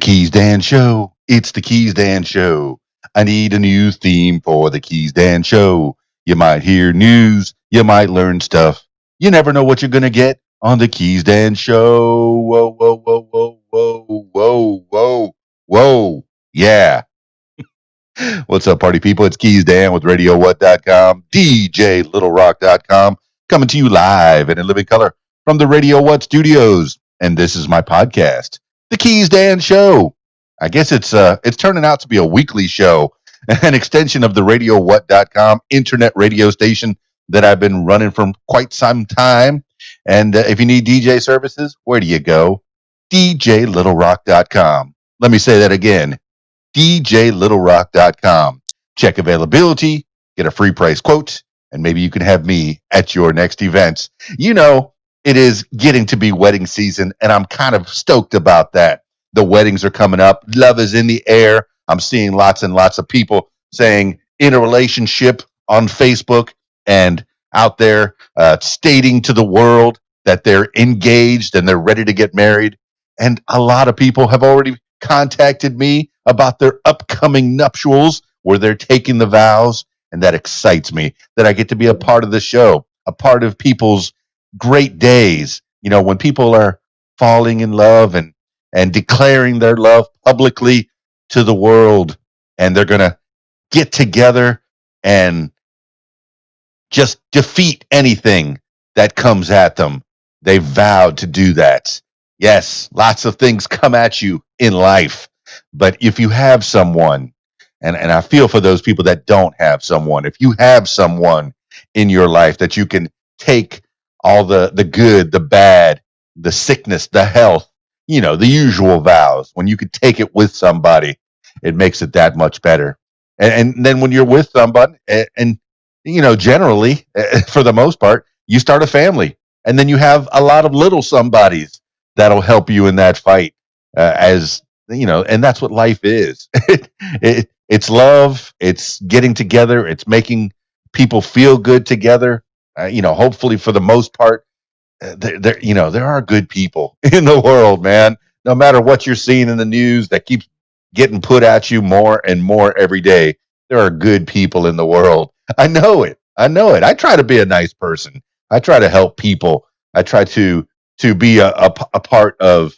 KeysDAN Show. It's the KeysDAN Show. I need a new theme for the KeysDAN Show. You might hear news. You might learn stuff. You never know what you're going to get on the KeysDAN Show. Whoa, whoa, whoa, whoa, whoa, whoa, whoa, whoa. Yeah. What's up, party people? It's KeysDAN with RadioWhat.com, DJLittleRock.com, coming to you live and in living color from the Radio What studios. And this is my podcast, the KeysDAN Show. I guess it's turning out to be a weekly show, an extension of the RadioWhat.com internet radio station that I've been running for quite some time. And if you need DJ services, where do you go? DJLittleRock.com. Let me say that again. DJLittleRock.com. Check availability, get a free price quote, and maybe you can have me at your next event. You know, it is getting to be wedding season, and I'm kind of stoked about that. The weddings are coming up. Love is in the air. I'm seeing lots and lots of people saying in a relationship on Facebook and out there stating to the world that they're engaged and they're ready to get married. And a lot of people have already contacted me about their upcoming nuptials where they're taking the vows, and that excites me that I get to be a part of the show, a part of people's great days. You know, when people are falling in love and declaring their love publicly to the world, and they're going to get together and just defeat anything that comes at them. They vowed to do that. Yes, lots of things come at you in life. But if you have someone, and I feel for those people that don't have someone, if you have someone in your life that you can take all the good, the bad, the sickness, the health, you know, the usual vows, when you could take it with somebody, it makes it that much better. And then when you're with somebody, and you know, generally, for the most part, you start a family, and then you have a lot of little somebodies that'll help you in that fight, as you know, and that's what life is. It's love, it's getting together, it's making people feel good together. You know, hopefully for the most part, there are good people in the world, man. No matter what you're seeing in the news that keeps getting put at you more and more every day, there are good people in the world. I know it. I try to be a nice person. I try to help people. I try to be a part of.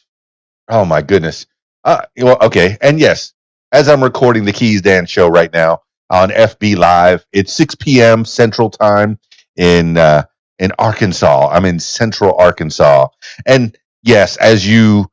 Oh my goodness. Well, okay. And yes, as I'm recording the KeysDAN show right now on FB Live, it's 6 p.m. Central Time in Arkansas. I'm in Central Arkansas. And yes, as you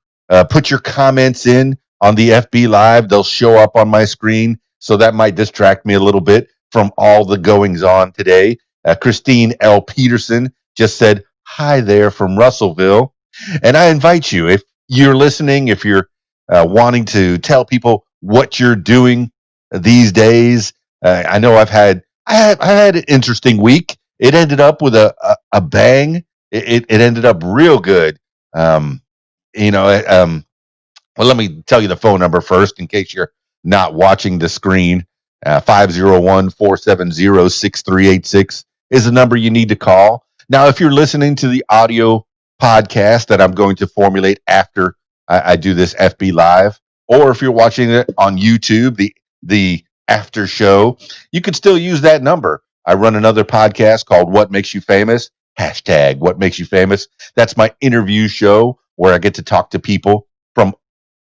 put your comments in on the FB Live, they'll show up on my screen. So that might distract me a little bit from all the goings on today. Christine L. Peterson just said, hi there from Russellville. And I invite you, if you're listening, if you're wanting to tell people what you're doing these days. I know I had an interesting week. It ended up with a bang. It ended up real good. You know, well, let me tell you the phone number first in case you're not watching the screen. 501-470-6386 is the number you need to call. Now, if you're listening to the audio podcast that I'm going to formulate after I do this FB Live, or if you're watching it on YouTube, the after show, you can still use that number. I run another podcast called What Makes You Famous, hashtag What Makes You Famous. That's my interview show where I get to talk to people from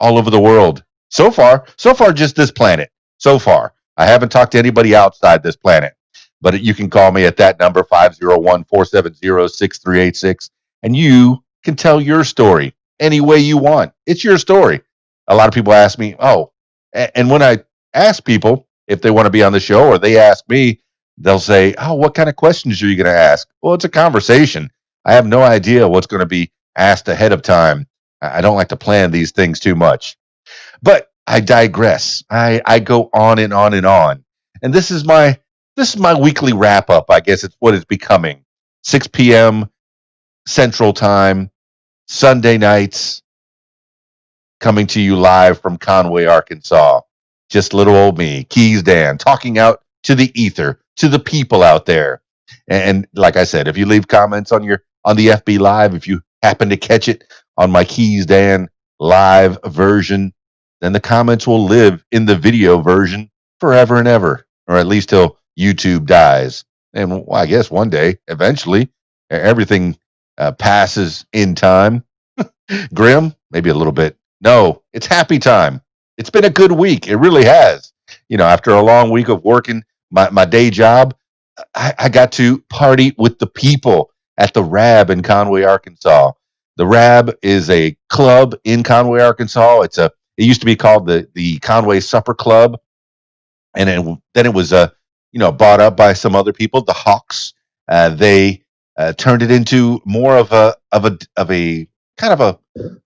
all over the world. So far, just this planet. So far, I haven't talked to anybody outside this planet, but you can call me at that number, 501-470-6386, and you can tell your story any way you want. It's your story. A lot of people ask me, and when I ask people if they want to be on the show, or they ask me, they'll say, what kind of questions are you going to ask? Well, it's a conversation. I have no idea what's going to be asked ahead of time. I don't like to plan these things too much. But I digress. I go on and on and on. And this is my weekly wrap up. I guess it's what it's becoming. 6 p.m. Central Time, Sunday nights, coming to you live from Conway, Arkansas. Just little old me, KeysDAN, talking out to the ether, to the people out there. And like I said, if you leave comments on the FB Live, if you happen to catch it on my KeysDAN live version, then the comments will live in the video version forever and ever, or at least till YouTube dies. And well, I guess one day, eventually, everything passes in time. Grim, maybe a little bit. No, it's happy time. It's been a good week. It really has. After a long week of working my day job, I got to party with the people at the Rab in Conway, Arkansas. The Rab is a club in Conway, Arkansas. It used to be called the Conway Supper Club, and then it was bought up by some other people, the Hawks. They turned it into more of a kind of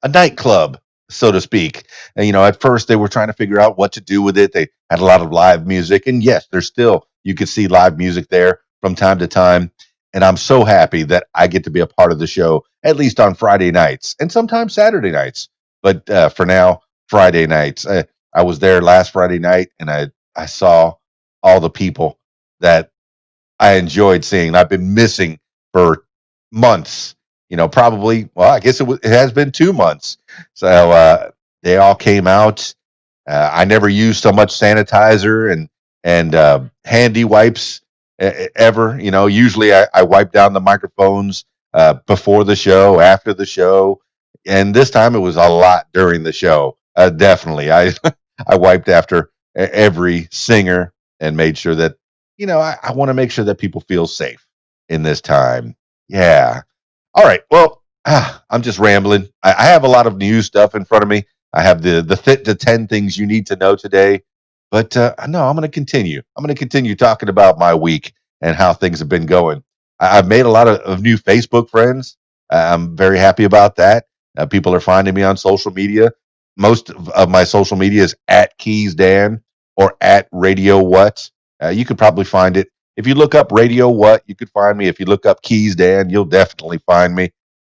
a nightclub, so to speak. And at first they were trying to figure out what to do with it. They had a lot of live music, and yes, there's still, you could see live music there from time to time. And I'm so happy that I get to be a part of the show, at least on Friday nights and sometimes Saturday nights. But for now, Friday nights. I was there last Friday night, and I saw all the people that I enjoyed seeing. I've been missing for months. Probably. Well, I guess it has been 2 months. So they all came out. I never used so much sanitizer and handy wipes ever. Usually I wipe down the microphones before the show, after the show, and this time it was a lot during the show. Definitely, I I wiped after every singer and made sure that I want to make sure that people feel safe in this time. Yeah. All right. Well, I'm just rambling. I have a lot of news stuff in front of me. I have the fit to 10 things you need to know today. But no, I'm going to continue. I'm going to continue talking about my week and how things have been going. I've made a lot of new Facebook friends. I'm very happy about that. People are finding me on social media. Most of my social media is at KeysDAN or at Radio What. You could probably find it. If you look up Radio What, you could find me. If you look up KeysDAN, you'll definitely find me.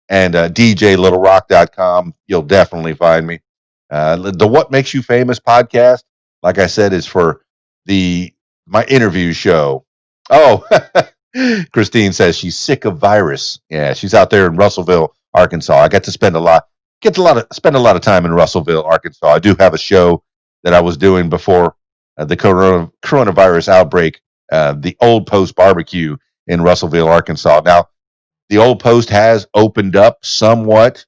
And DJLittleRock.com, you'll definitely find me. The What Makes You Famous podcast, like I said, is for my interview show. Oh, Christine says she's sick of virus. Yeah, she's out there in Russellville, Arkansas. I got to spend a lot of time in Russellville, Arkansas. I do have a show that I was doing before the coronavirus outbreak, the Old Post Barbecue in Russellville, Arkansas. Now, the Old Post has opened up somewhat,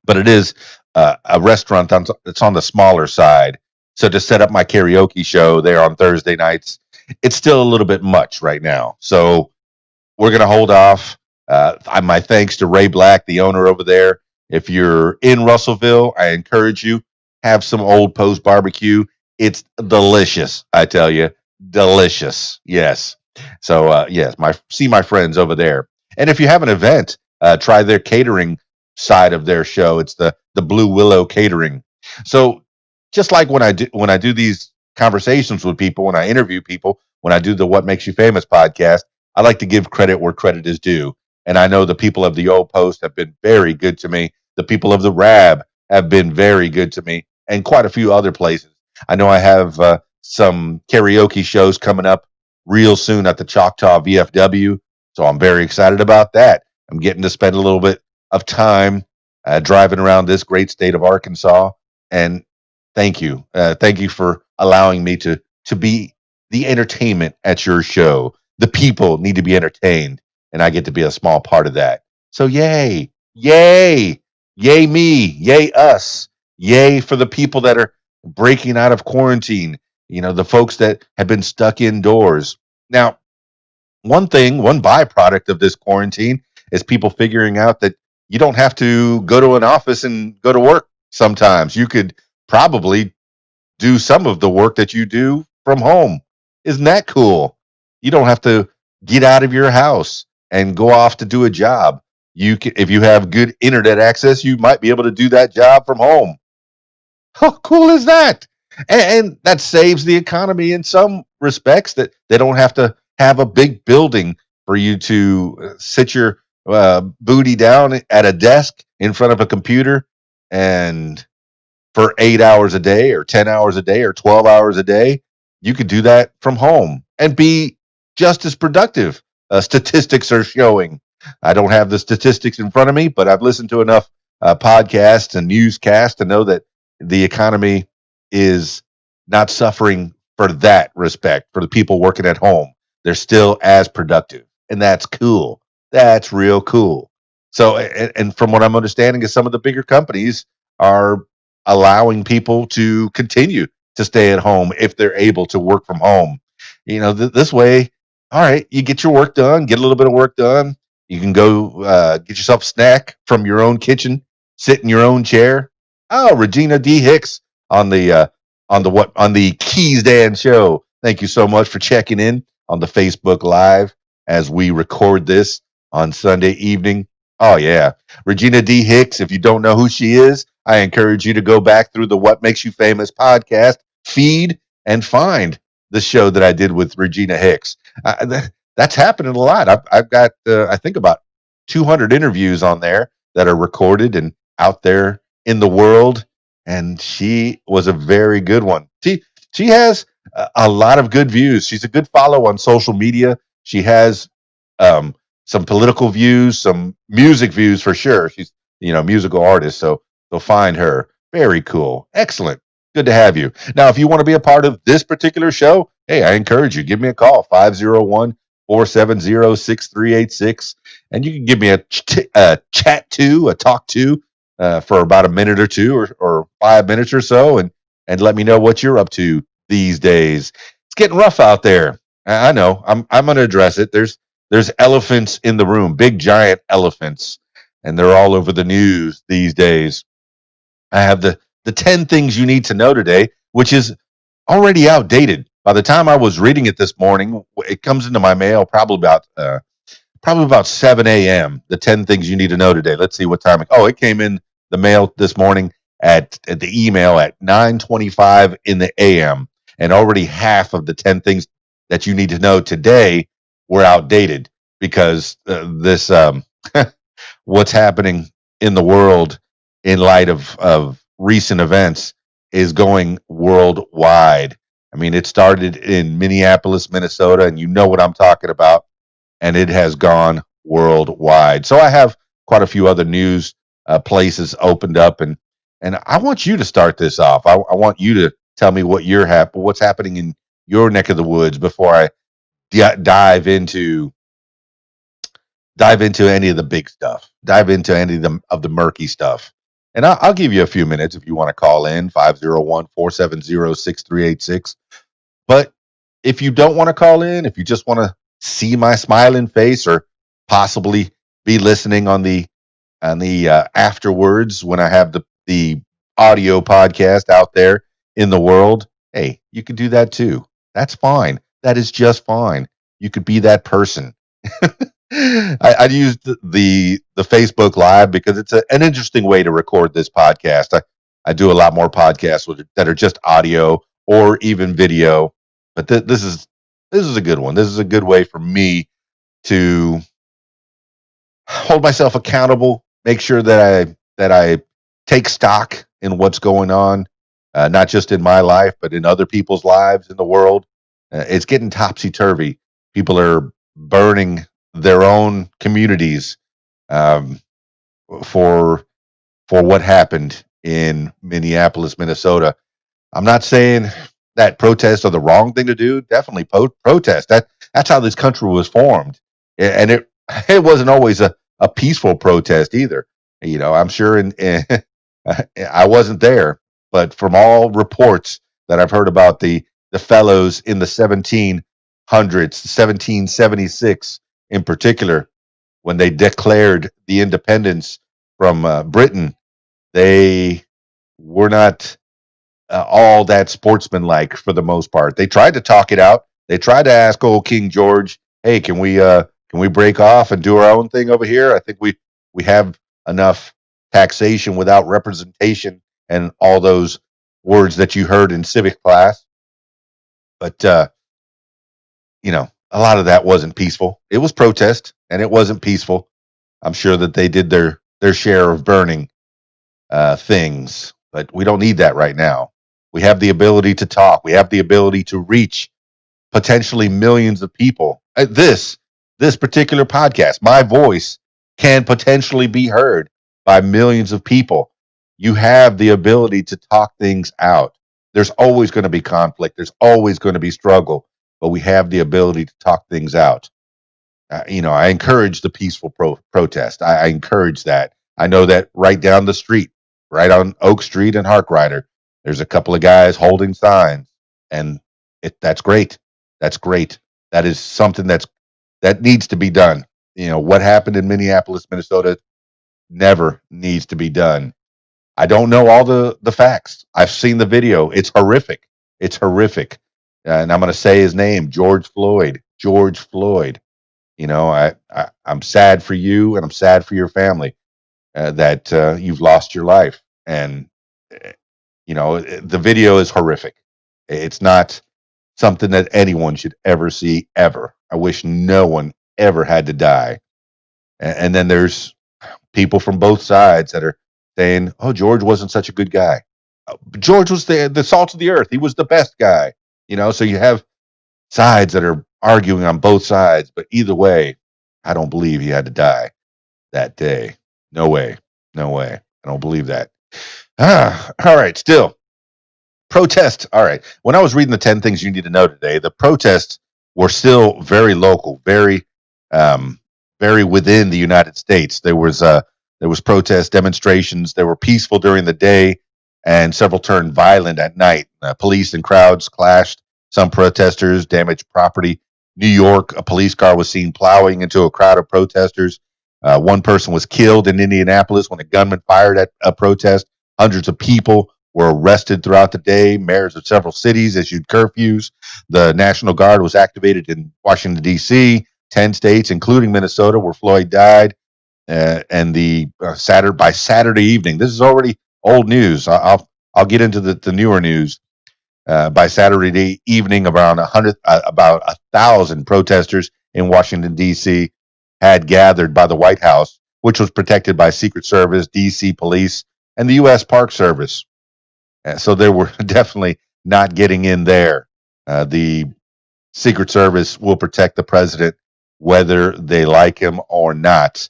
but it is a restaurant that's on the smaller side. So to set up my karaoke show there on Thursday nights, it's still a little bit much right now. So we're going to hold off. My thanks to Ray Black, the owner over there. If you're in Russellville, I encourage you, have some Old Post barbecue. It's delicious, I tell you, delicious. Yes. So yes, see my friends over there. And if you have an event, try their catering side of their show. It's the Blue Willow Catering. So just like when I do these conversations with people, when I interview people, when I do the What Makes You Famous podcast, I like to give credit where credit is due. And I know the people of the Old Post have been very good to me. The people of the Rab have been very good to me, and quite a few other places. I know I have some karaoke shows coming up real soon at the Choctaw VFW. So I'm very excited about that. I'm getting to spend a little bit of time driving around this great state of Arkansas. And thank you. Thank you for allowing me to be the entertainment at your show. The people need to be entertained, and I get to be a small part of that. So yay, yay, yay me, yay us, yay for the people that are breaking out of quarantine. The folks that have been stuck indoors. Now, one byproduct of this quarantine is people figuring out that you don't have to go to an office and go to work sometimes. You could probably do some of the work that you do from home. Isn't that cool? You don't have to get out of your house and go off to do a job. If you have good internet access, you might be able to do that job from home. How cool is that? And that saves the economy in some respects, that they don't have to have a big building for you to sit your booty down at a desk in front of a computer and for 8 hours a day or 10 hours a day or 12 hours a day. You could do that from home and be just as productive. Statistics are showing. I don't have the statistics in front of me, but I've listened to enough podcasts and newscasts to know that the economy is not suffering for that respect. For the people working at home, they're still as productive, and that's cool. That's real cool. So, and from what I'm understanding, is some of the bigger companies are allowing people to continue to stay at home if they're able to work from home. This way, all right, you get your work done, get a little bit of work done. You can go get yourself a snack from your own kitchen, sit in your own chair. Oh, Regina D. Hicks on the KeysDAN show. Thank you so much for checking in on the Facebook Live as we record this on Sunday evening. Oh yeah, Regina D. Hicks. If you don't know who she is, I encourage you to go back through the What Makes You Famous podcast feed and find the show that I did with Regina Hicks. That's happening a lot. I've got I think about 200 interviews on there that are recorded and out there in the world, and she was a very good one. She has a lot of good views. She's a good follow on social media. She has um, some political views, some music views for sure. She's a musical artist, so find her. Very cool, excellent. Good to have you. Now, if you want to be a part of this particular show, hey, I encourage you. Give me a call 501-470-6386, and you can give me a chat to, a talk to for about a minute or two or 5 minutes or so, and let me know what you're up to these days. It's getting rough out there. I know. I'm going to address it. There's elephants in the room, big giant elephants, and they're all over the news these days. I have the 10 things you need to know today, which is already outdated. By the time I was reading it this morning, it comes into my mail probably about 7 a.m. The 10 things you need to know today. Let's see what time. It came in the mail this morning at the email at 9:25 in the a.m. And already half of the 10 things that you need to know today were outdated because this what's happening in the world in light of recent events is going worldwide. I mean, it started in Minneapolis, Minnesota, and you know what I'm talking about, and it has gone worldwide. So I have quite a few other news places opened up, and I want you to start this off. I want you to tell me what's happening in your neck of the woods before I dive into any of the big stuff, dive into any of the murky stuff. And I'll give you a few minutes if you want to call in 501-470-6386. But if you don't want to call in, if you just want to see my smiling face or possibly be listening on the afterwards when I have the audio podcast out there in the world, hey, you can do that too. That's fine. That is just fine. You could be that person. I used the Facebook Live because it's an interesting way to record this podcast. I do a lot more podcasts that are just audio or even video, but this is a good one. This is a good way for me to hold myself accountable, make sure that I take stock in what's going on, not just in my life, but in other people's lives in the world. It's getting topsy turvy. People are burning their own communities um, for what happened in Minneapolis, Minnesota. I'm not saying that protests are the wrong thing to do. Definitely protest. That's how this country was formed, and it wasn't always a peaceful protest either. I'm sure I wasn't there, but from all reports that I've heard about the fellows in the 1700s, 1776 in particular, when they declared the independence from Britain, they were not all that sportsmanlike for the most part. They tried to talk it out. They tried to ask old King George, "Hey, can we break off and do our own thing over here? I think we have enough taxation without representation and all those words that you heard in civic class." But a lot of that wasn't peaceful. It was protest, and it wasn't peaceful. I'm sure that they did their share of burning things, but we don't need that right now. We have the ability to talk. We have the ability to reach potentially millions of people. This particular podcast, my voice can potentially be heard by millions of people. You have the ability to talk things out. There's always going to be conflict. There's always going to be struggle, but we have the ability to talk things out. I encourage the peaceful protest. I encourage that. I know that right down the street, right on Oak Street and Harkrider, there's a couple of guys holding signs, and that's great. That's great. That is something that needs to be done. What happened in Minneapolis, Minnesota, never needs to be done. I don't know all the facts. I've seen the video. It's horrific. It's horrific. And I'm going to say his name, George Floyd. George Floyd. I'm sad for you, and I'm sad for your family that you've lost your life. And the video is horrific. It's not something that anyone should ever see ever. I wish no one ever had to die. And then there's people from both sides that are saying, "Oh, George wasn't such a good guy. George was the salt of the earth. He was the best guy." So you have sides that are arguing on both sides, but either way, I don't believe he had to die that day. No way. No way. I don't believe that. All right. Still, protest. All right. When I was reading the 10 things you need to know today, the protests were still very local, um, very within the United States. There was protest demonstrations. They were peaceful during the day, and several turned violent at night. Police and crowds clashed. Some protesters damaged property. New York, a police car was seen plowing into a crowd of protesters. One person was killed in Indianapolis when a gunman fired at a protest. Hundreds of people were arrested throughout the day. Mayors of several cities issued curfews. The National Guard was activated in Washington, D.C., 10 states, including Minnesota, where Floyd died. And by Saturday evening, this is already old news. I'll get into the newer news. By Saturday evening, about 1,000 protesters in Washington, D.C. had gathered by the White House, which was protected by Secret Service, D.C. police, and the U.S. Park Service. So they were definitely not getting in there. The Secret Service will protect the president whether they like him or not,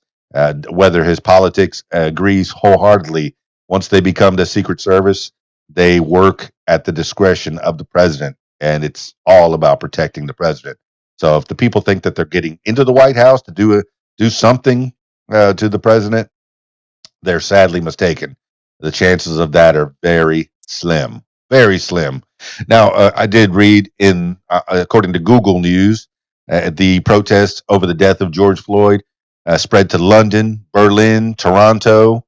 whether his politics agrees wholeheartedly. Once they become the Secret Service, they work at the discretion of the president, and it's all about protecting the president. So if the people think that they're getting into the White House to do something to the president, they're sadly mistaken. The chances of that are very slim, very slim. Now, I did read according to Google News, the protests over the death of George Floyd spread to London, Berlin, Toronto.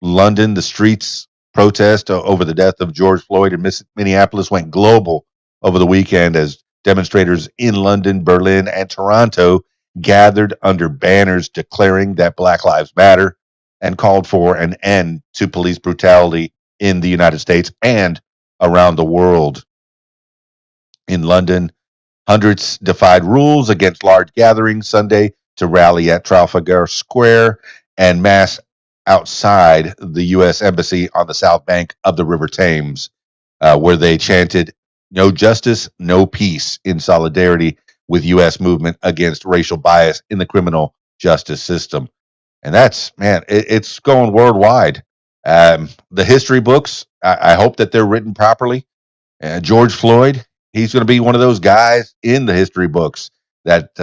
London, the streets protest over the death of George Floyd in Minneapolis went global over the weekend as demonstrators in London, Berlin, and Toronto gathered under banners declaring that Black Lives Matter and called for an end to police brutality in the United States and around the world. In London, hundreds defied rules against large gatherings Sunday to rally at Trafalgar Square and mass outside the U.S. Embassy on the south bank of the River Thames, where they chanted, "No justice, no peace," in solidarity with U.S. movement against racial bias in the criminal justice system. And it's going worldwide. The history books, I hope that they're written properly. George Floyd, he's going to be one of those guys in the history books that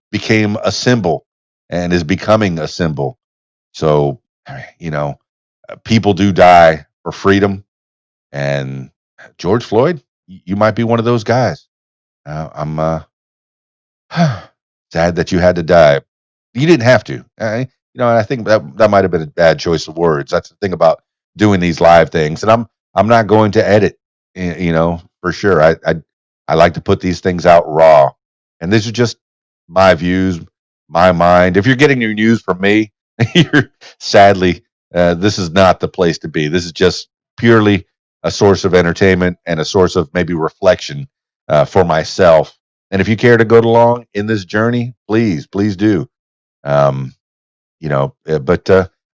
became a symbol and is becoming a symbol. So, people do die for freedom. And George Floyd, you might be one of those guys. I'm sad that you had to die. You didn't have to. I think that might have been a bad choice of words. That's the thing about doing these live things, and I'm not going to edit. For sure. I like to put these things out raw, and this is just my views, my mind. If you're getting your news from me, you're sadly this is not the place to be. This is just purely a source of entertainment and a source of maybe reflection for myself. And if you care to go along in this journey, please do. But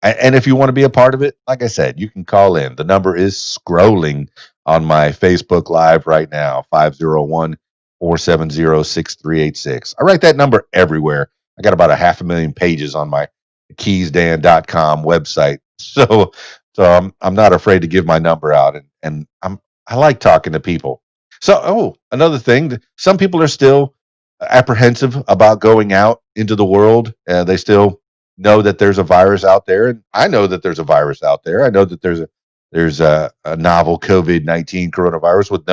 and if you want to be a part of it, like I said, you can call in. The number is scrolling on my Facebook Live right now, 501-470-6386. I write that number everywhere. I got about 500,000 pages on my KeysDAN.com website. So So I'm not afraid to give my number out, and I like talking to people. So another thing, some people are still apprehensive about going out into the world. They still know that there's a virus out there, and I know that there's a virus out there. I know that there's a novel COVID-19 coronavirus with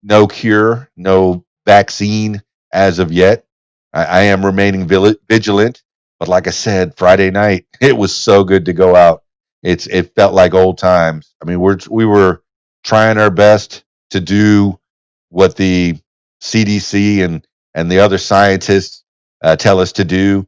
no cure, no vaccine as of yet. I am remaining vigilant, but like I said, Friday night it was so good to go out. It felt like old times. I mean, we were trying our best to do what the CDC and the other scientists tell us to do,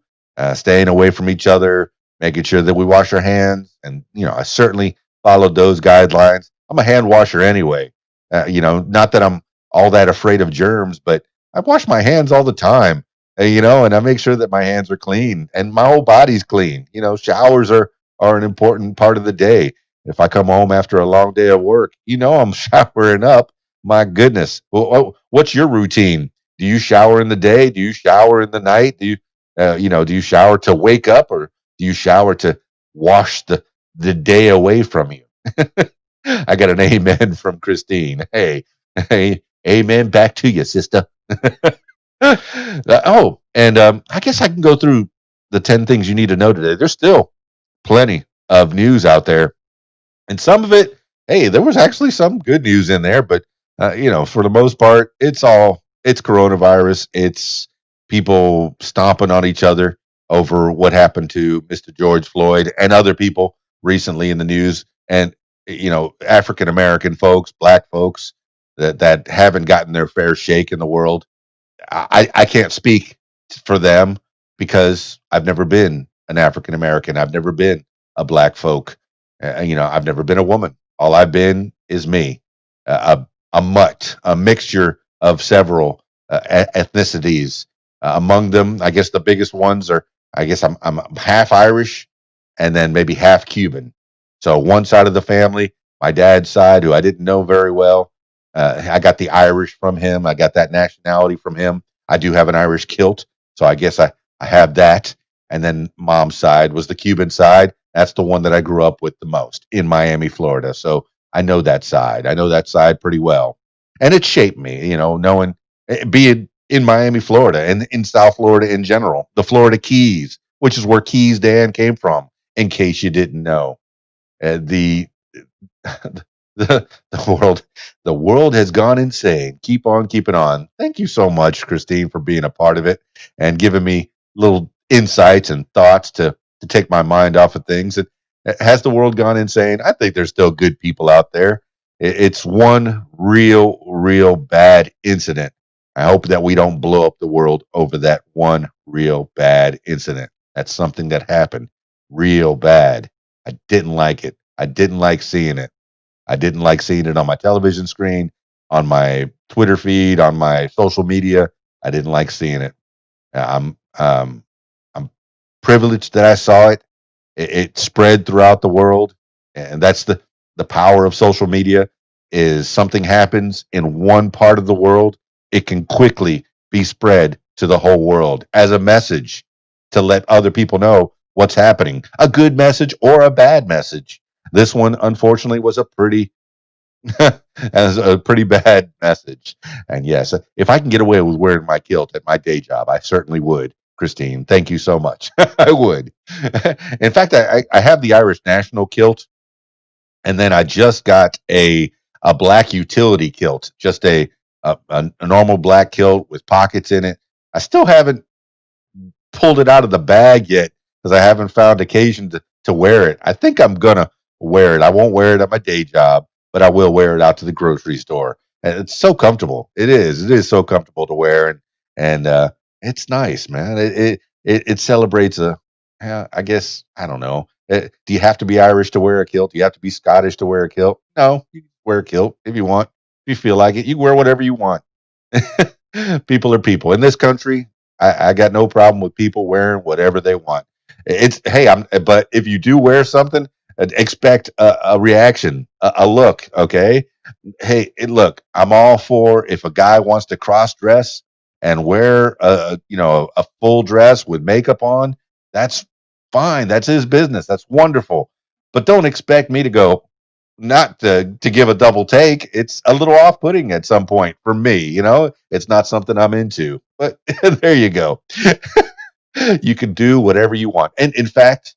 staying away from each other, making sure that we wash our hands, and I certainly followed those guidelines. I'm a hand washer anyway. Not that I'm all that afraid of germs, but I wash my hands all the time. And I make sure that my hands are clean and my whole body's clean. Showers are an important part of the day. If I come home after a long day of work, I'm showering up. My goodness. Well, what's your routine? Do you shower in the day? Do you shower in the night? Do you shower to wake up, or do you shower to wash the day away from you? I got an amen from Christine. Hey, amen back to you, sister. And I guess I can go through the 10 things you need to know today. There's still plenty of news out there, and some of it, hey, there was actually some good news in there, but for the most part, it's coronavirus. It's people stomping on each other over what happened to Mr. George Floyd and other people recently in the news, and African American folks, black folks that haven't gotten their fair shake in the world. I can't speak for them because I've never been an African American. I've never been a black folk. I've never been a woman. All I've been is me, a mutt, a mixture of several ethnicities. Among them, I guess the biggest ones are, I guess I'm half Irish and then maybe half Cuban. So one side of the family, my dad's side, who I didn't know very well, I got the Irish from him. I got that nationality from him. I do have an Irish kilt, so I guess I have that. And then mom's side was the Cuban side. That's the one that I grew up with the most in Miami, Florida. So I know that side. I know that side pretty well. And it shaped me, knowing being in Miami, Florida, and in South Florida in general, the Florida Keys, which is where KeysDAN came from, in case you didn't know. The the world has gone insane. Keep on keeping on. Thank you so much, Christine, for being a part of it and giving me little insights and thoughts to take my mind off of things. And has the world gone insane? I think there's still good people out there. It's one real bad incident. I hope that we don't blow up the world over that one real bad incident. That's something that happened real bad. I didn't like it. I didn't like seeing it. I didn't like seeing it on my television screen, on my Twitter feed, on my social media. I didn't like seeing it. I'm privileged that I saw it. It spread throughout the world, and that's the power of social media. Is something happens in one part of the world, it can quickly be spread to the whole world as a message to let other people know what's happening. A good message or a bad message. This one, unfortunately, was a pretty as a pretty bad message. And yes, if I can get away with wearing my kilt at my day job, I certainly would. Christine, thank you so much. I would. In fact, I have the Irish national kilt, and then I just got a black utility kilt, just a normal black kilt with pockets in it. I still haven't pulled it out of the bag yet because I haven't found occasion to wear it. I think I'm gonna wear it. I won't wear it at my day job, but I will wear it out to the grocery store. And it's so comfortable. It is. It is so comfortable to wear, and it's nice, man. It celebrates I guess I don't know. Do you have to be Irish to wear a kilt? Do you have to be Scottish to wear a kilt? No, you can wear a kilt if you want. If you feel like it, you can wear whatever you want. People are people in this country. I got no problem with people wearing whatever they want. It's hey, but if you do wear something, expect a reaction, a look. Okay, hey, look, I'm all for if a guy wants to cross dress and wear a full dress with makeup on. That's fine. That's his business. That's wonderful. but don't expect me to go not to give a double take. It's a little off-putting at some point for me. It's not something I'm into. But there you go. You can do whatever you want, and in fact,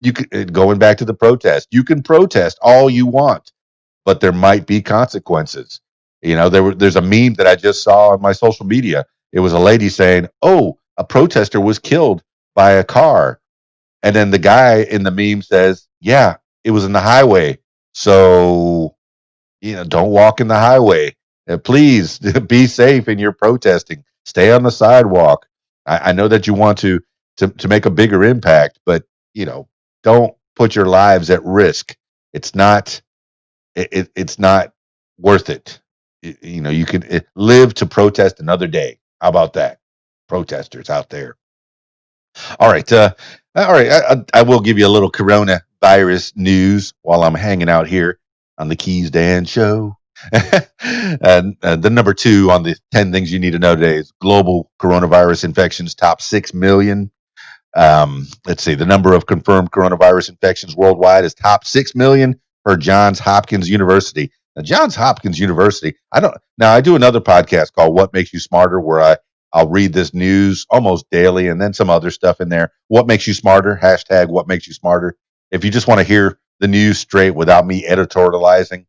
you could going back to the protest. You can protest all you want, but there might be consequences. There's a meme that I just saw on my social media. It was a lady saying, "Oh, a protester was killed by a car," and then the guy in the meme says, "Yeah, it was in the highway, so don't walk in the highway. Please be safe in your protesting. Stay on the sidewalk. I know that you want to make a bigger impact, but you know, don't put your lives at risk. It's not it's not worth it. You can live to protest another day. How about that, protesters out there? All right, all right. I will give you a little coronavirus news while I'm hanging out here on the KeysDAN show. And the number two on the 10 things you need to know today is global coronavirus infections top 6 million. Let's see, the number of confirmed coronavirus infections worldwide is top 6 million for Johns Hopkins University. Now, Johns Hopkins University, I do another podcast called What Makes You Smarter, where I'll read this news almost daily and then some other stuff in there. What makes you smarter? Hashtag what makes you smarter. If you just want to hear the news straight without me editorializing,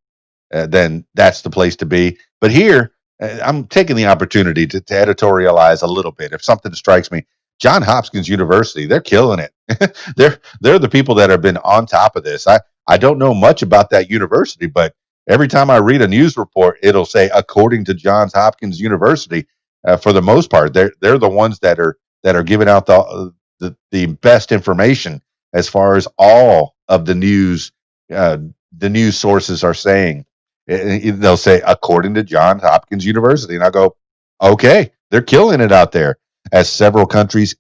then that's the place to be. But here, I'm taking the opportunity to editorialize a little bit. If something strikes me, John Hopkins University, they're killing it. they're the people that have been on top of this. I don't know much about that university, but every time I read a news report, it'll say according to Johns Hopkins University. For the most part, they're the ones that are giving out the best information as far as all of uh, the news sources are saying. They'll say according to Johns Hopkins University, and I go, okay, they're killing it out there. As several countries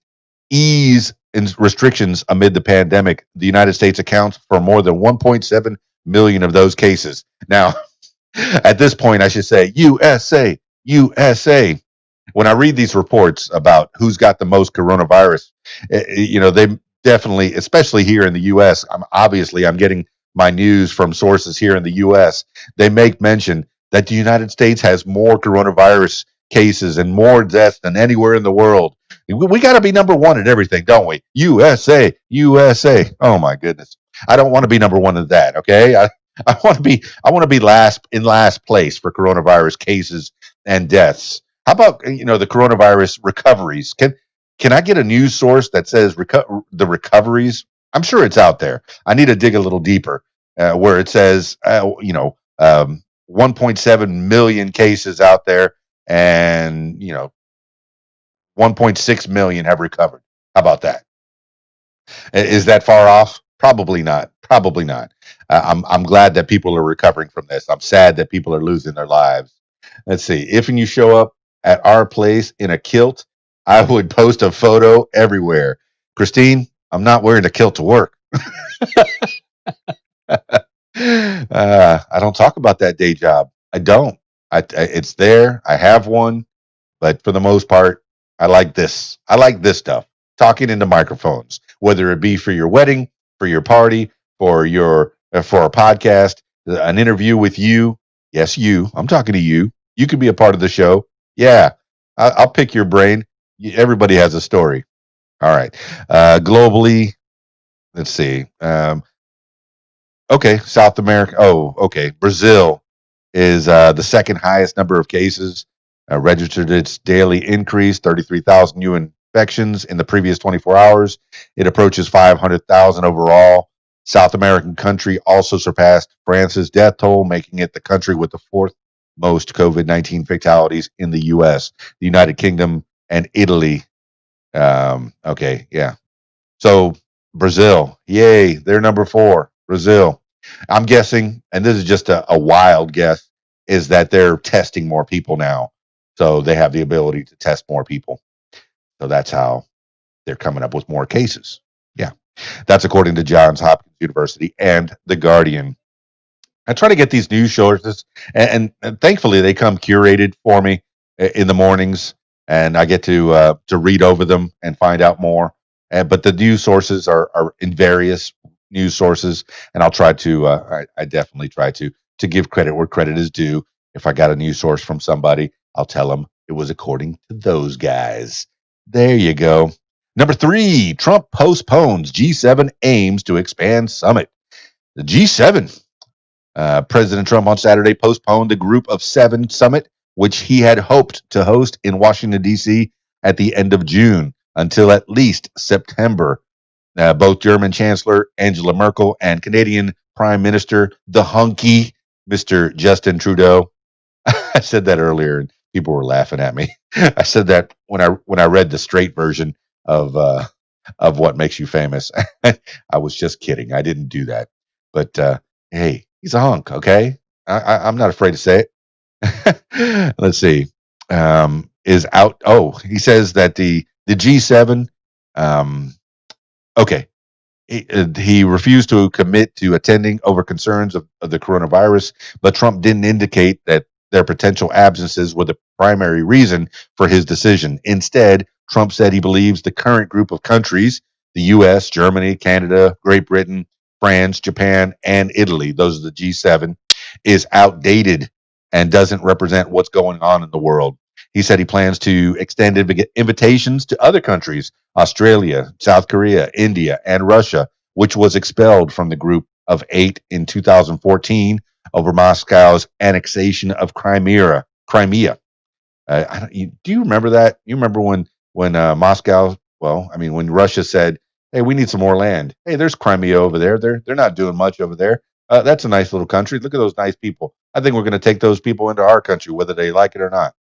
ease in restrictions amid the pandemic, the United States accounts for more than 1.7 million of those cases. Now, at this point, I should say USA, USA. When I read these reports about who's got the most coronavirus, they definitely, especially here in the U.S. I'm getting my news from sources here in the U.S. They make mention that the United States has more coronavirus cases and more deaths than anywhere in the world. We got to be number one at everything, don't we? USA, USA. Oh my goodness, I don't want to be number one at that. Okay, I want to be last place for coronavirus cases and deaths. How about the coronavirus recoveries? Can I get a news source that says the recoveries? I'm sure it's out there. I need to dig a little deeper, where it says 1.7 million cases out there, and 1.6 million have recovered. How about that? Is that far off? Probably not. Probably not. I'm glad that people are recovering from this. I'm sad that people are losing their lives. Let's see. If you show up at our place in a kilt, I would post a photo everywhere. Christine, I'm not wearing a kilt to work. I don't talk about that day job. I don't. It's there. I have one. But for the most part, I like this. I like this stuff. Talking into microphones, whether it be for your wedding, for your party, for a podcast, an interview with you. Yes, you. I'm talking to you. You could be a part of the show. Yeah, I'll pick your brain. Everybody has a story. All right. Globally, let's see. Okay, South America. Oh, okay. Brazil is the second highest number of cases, registered its daily increase, 33,000 new infections in the previous 24 hours. It approaches 500,000 overall. South American country also surpassed France's death toll, making it the country with the fourth most COVID-19 fatalities in the U.S., the United Kingdom, and Italy. Okay, yeah. So Brazil, yay, they're number four. Brazil. I'm guessing, and this is just a wild guess, is that they're testing more people now. So they have the ability to test more people. So that's how they're coming up with more cases. Yeah. That's according to Johns Hopkins University and The Guardian. I try to get these news sources, and thankfully they come curated for me in the mornings, and I get to read over them and find out more. But the news sources are in various news sources, and I'll try to. I definitely try to give credit where credit is due. If I got a news source from somebody, I'll tell them it was according to those guys. There you go. Number three, Trump postpones G7 aims to expand summit. The G7. President Trump on Saturday postponed the Group of Seven summit, which he had hoped to host in Washington, D.C. at the end of June until at least September. Both German Chancellor Angela Merkel and Canadian Prime Minister, the hunky Mr. Justin Trudeau. I said that earlier, and people were laughing at me. I said that when I read the straight version of What Makes You Famous. I was just kidding. I didn't do that. But hey, he's a hunk, okay? I'm not afraid to say it. Let's see. Is out. Oh, he says that the G7. Okay, he refused to commit to attending over concerns of the coronavirus, but Trump didn't indicate that their potential absences were the primary reason for his decision. Instead, Trump said he believes the current group of countries, the US, Germany, Canada, Great Britain, France, Japan, and Italy, those are the G7, is outdated and doesn't represent what's going on in the world. He said he plans to extend invitations to other countries, Australia, South Korea, India, and Russia, which was expelled from the group of eight in 2014 over Moscow's annexation of Crimea. Do you remember that? You remember when Moscow? Well, I mean, when Russia said, "Hey, we need some more land." Hey, there's Crimea over there. They're not doing much over there. That's a nice little country. Look at those nice people. I think we're going to take those people into our country, whether they like it or not.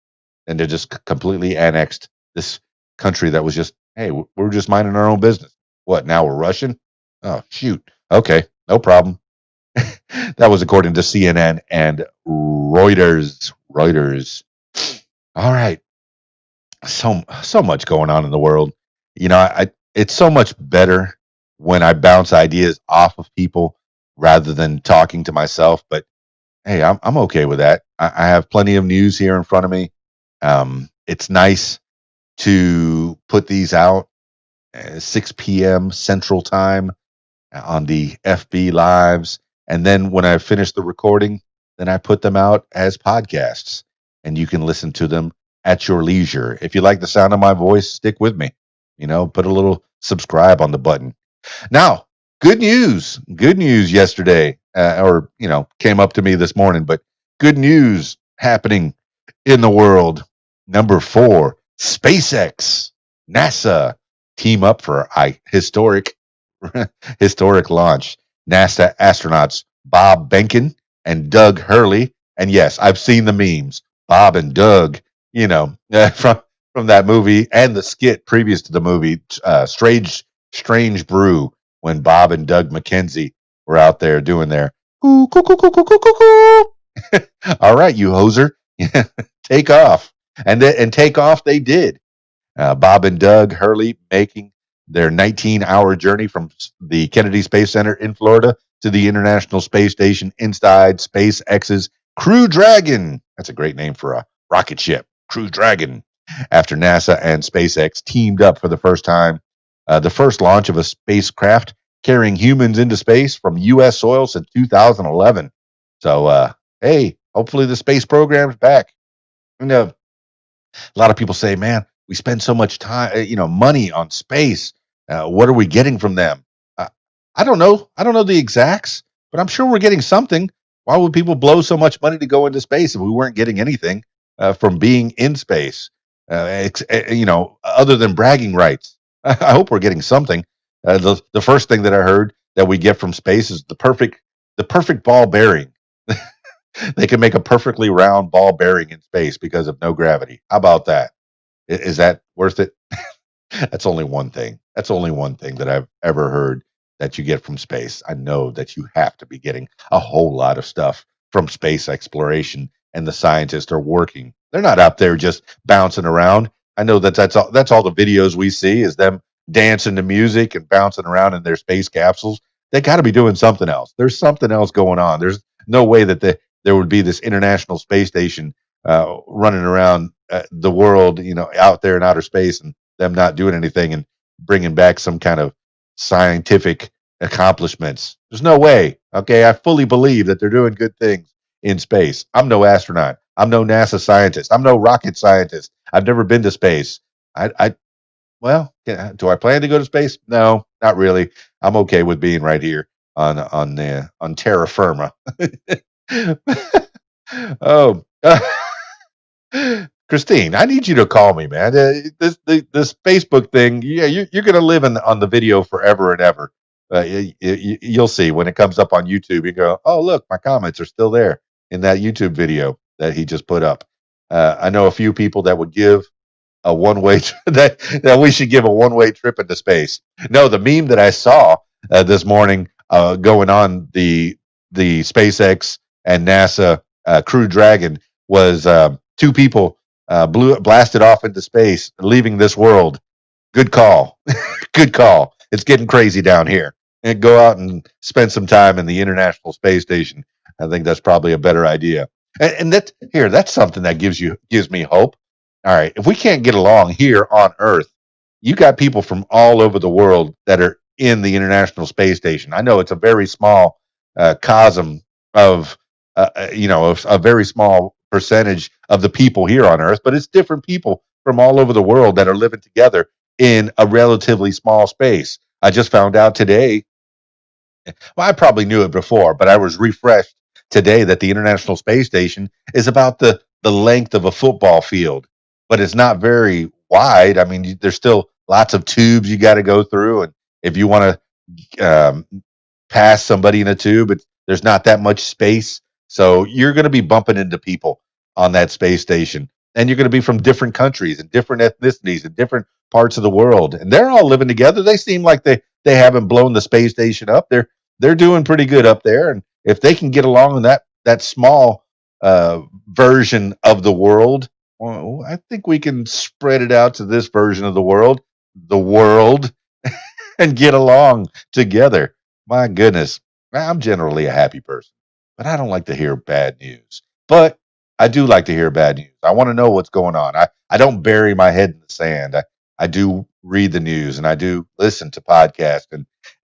And they're just completely annexed this country that was just, hey, we're just minding our own business. What, now we're Russian? Oh, shoot. Okay, no problem. That was according to CNN and Reuters. Reuters. All right. So much going on in the world. It's so much better when I bounce ideas off of people rather than talking to myself. But hey, I'm okay with that. I have plenty of news here in front of me. It's nice to put these out 6 p.m. Central Time on the FB Lives. And then when I finish the recording, then I put them out as podcasts. And you can listen to them at your leisure. If you like the sound of my voice, stick with me. Put a little subscribe on the button. Now, good news. Good news yesterday, came up to me this morning, but good news happening in the world. Number 4, SpaceX, NASA team up for a historic launch. NASA astronauts Bob Behnken and Doug Hurley, and yes, I've seen the memes. Bob and Doug, from that movie and the skit previous to the movie, Strange Brew, when Bob and Doug McKenzie were out there doing their coo, coo, coo, coo, coo, coo, coo, coo. All right, you hoser, take off, and take off they did. Bob and Doug Hurley making their 19-hour journey from the Kennedy Space Center in Florida to the International Space Station inside SpaceX's Crew Dragon. That's a great name for a rocket ship, Crew Dragon. After NASA and SpaceX teamed up for the first time, the first launch of a spacecraft carrying humans into space from U.S. soil since 2011. So, hey, hopefully the space program's back. A lot of people say, man, we spend so much time, money on space. What are we getting from them? I don't know. I don't know the exacts, but I'm sure we're getting something. Why would people blow so much money to go into space if we weren't getting anything from being in space? Other than bragging rights. I hope we're getting something. The first thing that I heard that we get from space is the perfect ball bearing. They can make a perfectly round ball bearing in space because of no gravity. How about that? Is that worth it? That's only one thing. That's only one thing that I've ever heard that you get from space. I know that you have to be getting a whole lot of stuff from space exploration, and the scientists are working. They're not out there just bouncing around. I know that's all the videos we see is them dancing to music and bouncing around in their space capsules. They got to be doing something else. There's something else going on. There's no way that there would be this international space station running around the world, out there in outer space, and them not doing anything and bringing back some kind of scientific accomplishments. There's no way. Okay, I fully believe that they're doing good things in space. I'm no astronaut. I'm no NASA scientist. I'm no rocket scientist. I've never been to space. I well, yeah, do I plan to go to space? No, not really. I'm okay with being right here on terra firma. Oh, Christine, I need you to call me, man. This Facebook thing, yeah, you're going to live on the video forever and ever. You'll see when it comes up on YouTube. You go, oh look, my comments are still there in that YouTube video that he just put up. I know a few people that would give a one way that we should give a one-way trip into space. No, the meme that I saw this morning going on the SpaceX and NASA Crew Dragon was two people blasted off into space, leaving this world. Good call, good call. It's getting crazy down here. And go out and spend some time in the International Space Station. I think that's probably a better idea. And that's something that gives me hope. All right, if we can't get along here on Earth, you got people from all over the world that are in the International Space Station. I know it's a very small cosm of a very small percentage of the people here on Earth, but it's different people from all over the world that are living together in a relatively small space. I just found out today, well, I probably knew it before, but I was refreshed today that the International Space Station is about the length of a football field, but it's not very wide. I mean, there's still lots of tubes you got to go through, and if you want to pass somebody in a tube, there's not that much space, so you're going to be bumping into people on that space station, and you're going to be from different countries and different ethnicities and different parts of the world, and they're all living together. They seem like they haven't blown the space station up. They're doing pretty good up there, and if they can get along in that small version of the world, well, I think we can spread it out to this version of the world, and get along together. My goodness, I'm generally a happy person, but I don't like to hear bad news. But I do like to hear bad news. I want to know what's going on. I don't bury my head in the sand. I do read the news, and I do listen to podcasts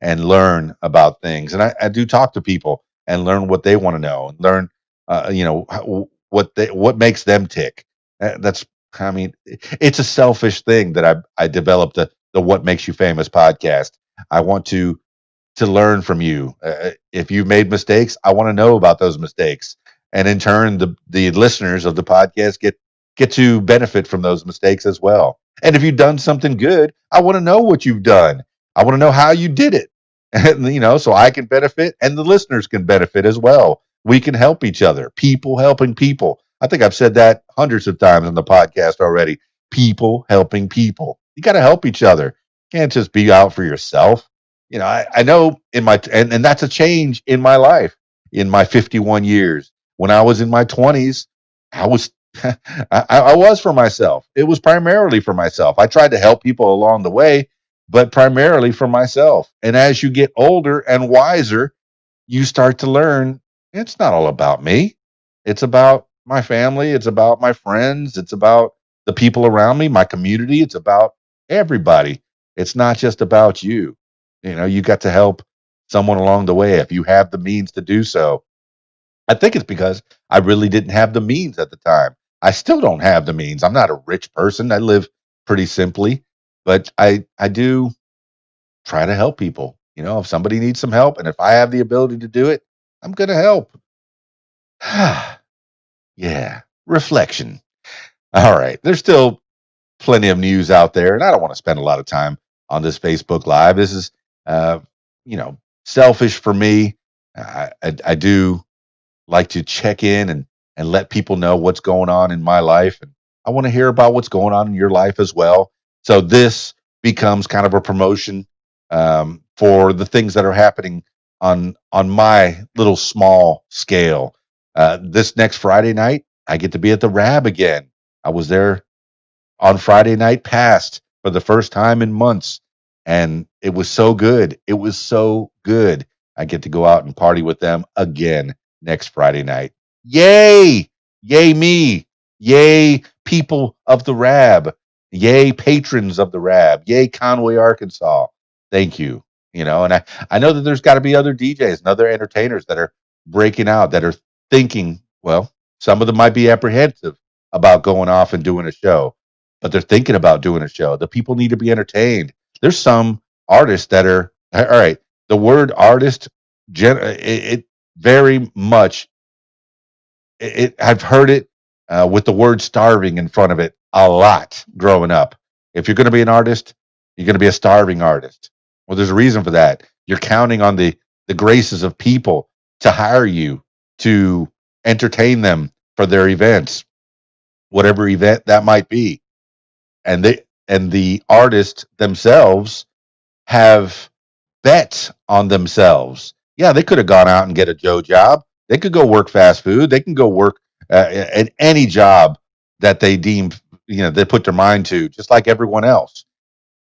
and learn about things. And I do talk to people and learn what they want to know and learn, what makes them tick. That's, I mean, it's a selfish thing that I developed the What Makes You Famous podcast. I want to learn from you. If you've made mistakes, I want to know about those mistakes, and in turn, the listeners of the podcast get to benefit from those mistakes as well. And if you've done something good, I want to know what you've done. I want to know how you did it, and so I can benefit, and the listeners can benefit as well. We can help each other. People helping people. I think I've said that hundreds of times on the podcast already. People helping people. You got to help each other. You can't just be out for yourself. I know and that's a change in my life in my 51 years. When I was in my 20s, I was I was for myself. It was primarily for myself. I tried to help people along the way, but primarily for myself. And as you get older and wiser, you start to learn it's not all about me. It's about my family, it's about my friends, it's about the people around me, my community, it's about everybody. It's not just about you. You got to help someone along the way if you have the means to do so. I think it's because I really didn't have the means at the time. I still don't have the means. I'm not a rich person. I live pretty simply, but I do try to help people. If somebody needs some help and if I have the ability to do it, I'm going to help. Yeah. Reflection. All right. There's still plenty of news out there, and I don't want to spend a lot of time on this Facebook Live. This is, uh, selfish for me. I do like to check in and let people know what's going on in my life, and I want to hear about what's going on in your life as well. So this becomes kind of a promotion for the things that are happening on my little small scale. This next Friday night, I get to be at the Rab again. I was there on Friday night past for the first time in months. And it was so good. It was so good. I get to go out and party with them again next Friday night. Yay! Yay me. Yay people of the Rab. Yay patrons of the Rab. Yay Conway, Arkansas. Thank you. And I know that there's got to be other DJs and other entertainers that are breaking out, that are thinking, well, some of them might be apprehensive about going off and doing a show, but they're thinking about doing a show. The people need to be entertained. There's some artists that are, all right, the word artist, it very much, I've heard it with the word starving in front of it a lot growing up. If you're going to be an artist, you're going to be a starving artist. Well, there's a reason for that. You're counting on the graces of people to hire you to entertain them for their events, whatever event that might be. And the artists themselves have bet on themselves. Yeah, they could have gone out and get a Joe job. They could go work fast food. They can go work at any job that they deem, they put their mind to, just like everyone else.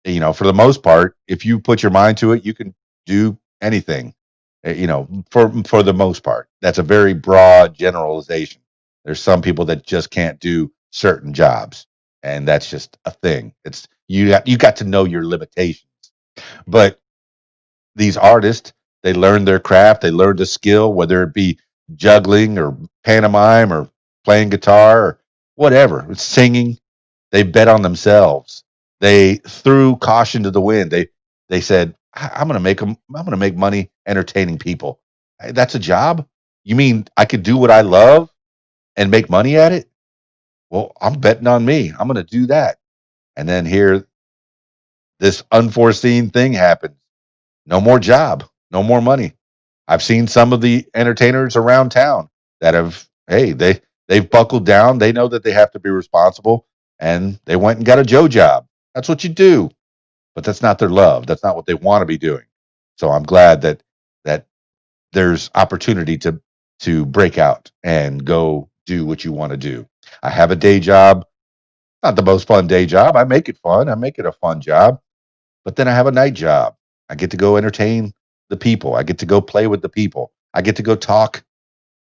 For the most part, if you put your mind to it, you can do anything. For the most part. That's a very broad generalization. There's some people that just can't do certain jobs, and that's just a thing. It's you got to know your limitations. But these artists, they learn their craft, they learn the skill, whether it be juggling or pantomime or playing guitar or whatever, it's singing. They bet on themselves. They threw caution to the wind. They said, I'm going to make them. I'm going to make money entertaining people. That's a job. You mean I could do what I love and make money at it? Well, I'm betting on me. I'm going to do that. And then here, this unforeseen thing happens. No more job, no more money. I've seen some of the entertainers around town that have, hey, they've buckled down. They know that they have to be responsible, and they went and got a Joe job. That's what you do, but that's not their love. That's not what they want to be doing. So I'm glad that there's opportunity to break out and go do what you want to do. I have a day job, not the most fun day job. I make it fun. I make it a fun job, but then I have a night job. I get to go entertain the people. I get to go play with the people. I get to go talk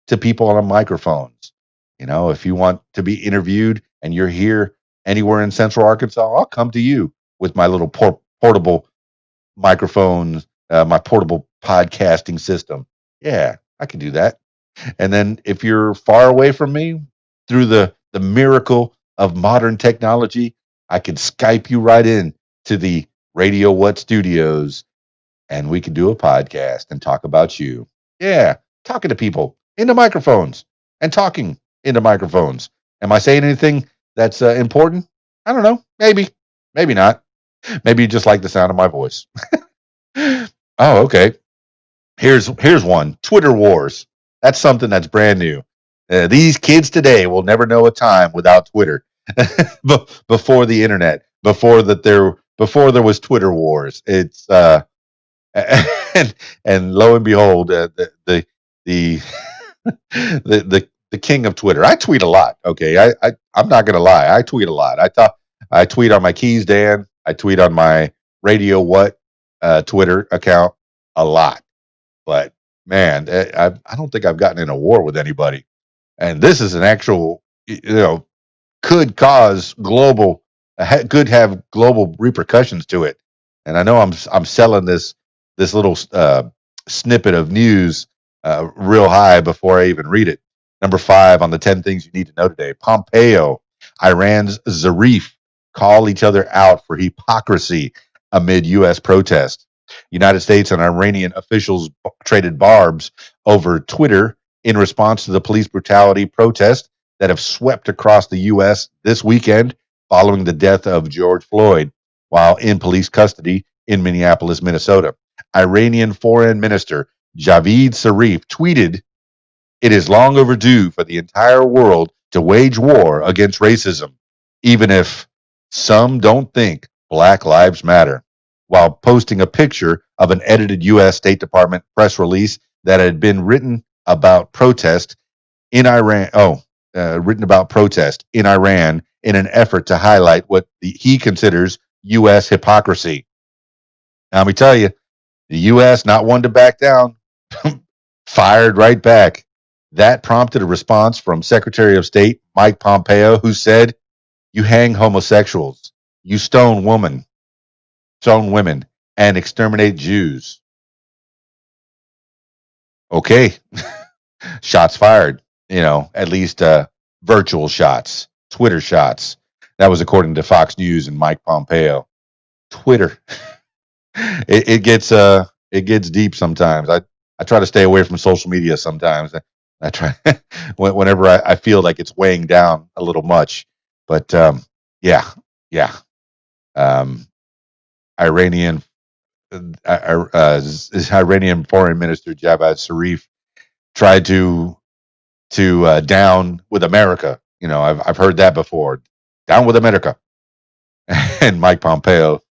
to people on microphones. If you want to be interviewed and you're here anywhere in Central Arkansas, I'll come to you with my little portable microphone, my portable podcasting system. Yeah, I can do that. And then if you're far away from me, through the miracle of modern technology, I can Skype you right in to the Radio What Studios, and we can do a podcast and talk about you. Yeah, talking to people into microphones and talking into microphones. Am I saying anything that's important? I don't know. Maybe not. Maybe you just like the sound of my voice. Oh, okay. Here's one. Twitter wars. That's something that's brand new. These kids today will never know a time without Twitter. Before the internet, before there was Twitter wars. It's and lo and behold, the the king of Twitter. I tweet a lot. Okay, I'm not gonna lie. I tweet a lot. I tweet on my KeysDAN. I tweet on my Radio What Twitter account a lot. But man, I don't think I've gotten in a war with anybody. And this is an actual, could cause could have global repercussions to it. And I know I'm selling this little snippet of news real high before I even read it. Number 5 on the 10 things you need to know today. Pompeo, Iran's Zarif call each other out for hypocrisy amid U.S. protest. United States and Iranian officials traded barbs over Twitter in response to the police brutality protests that have swept across the U.S. this weekend following the death of George Floyd while in police custody in Minneapolis, Minnesota. Iranian Foreign Minister Javad Zarif tweeted, "It is long overdue for the entire world to wage war against racism, even if some don't think Black Lives Matter," while posting a picture of an edited U.S. State Department press release that had been written about protest in Iran. Written about protest in Iran in an effort to highlight what he considers U.S. hypocrisy. Now, let me tell you, the U.S. not one to back down, fired right back. That prompted a response from Secretary of State Mike Pompeo, who said, "You hang homosexuals, you stone women, and exterminate Jews. Okay, shots fired. At least virtual shots, Twitter shots. That was according to Fox News and Mike Pompeo. Twitter. It gets deep sometimes. I try to stay away from social media sometimes. I try whenever I feel like it's weighing down a little much. But yeah, yeah. Um, Iranian Iranian Foreign Minister Javad Zarif tried to down with America. I've heard that before. Down with America, and Mike Pompeo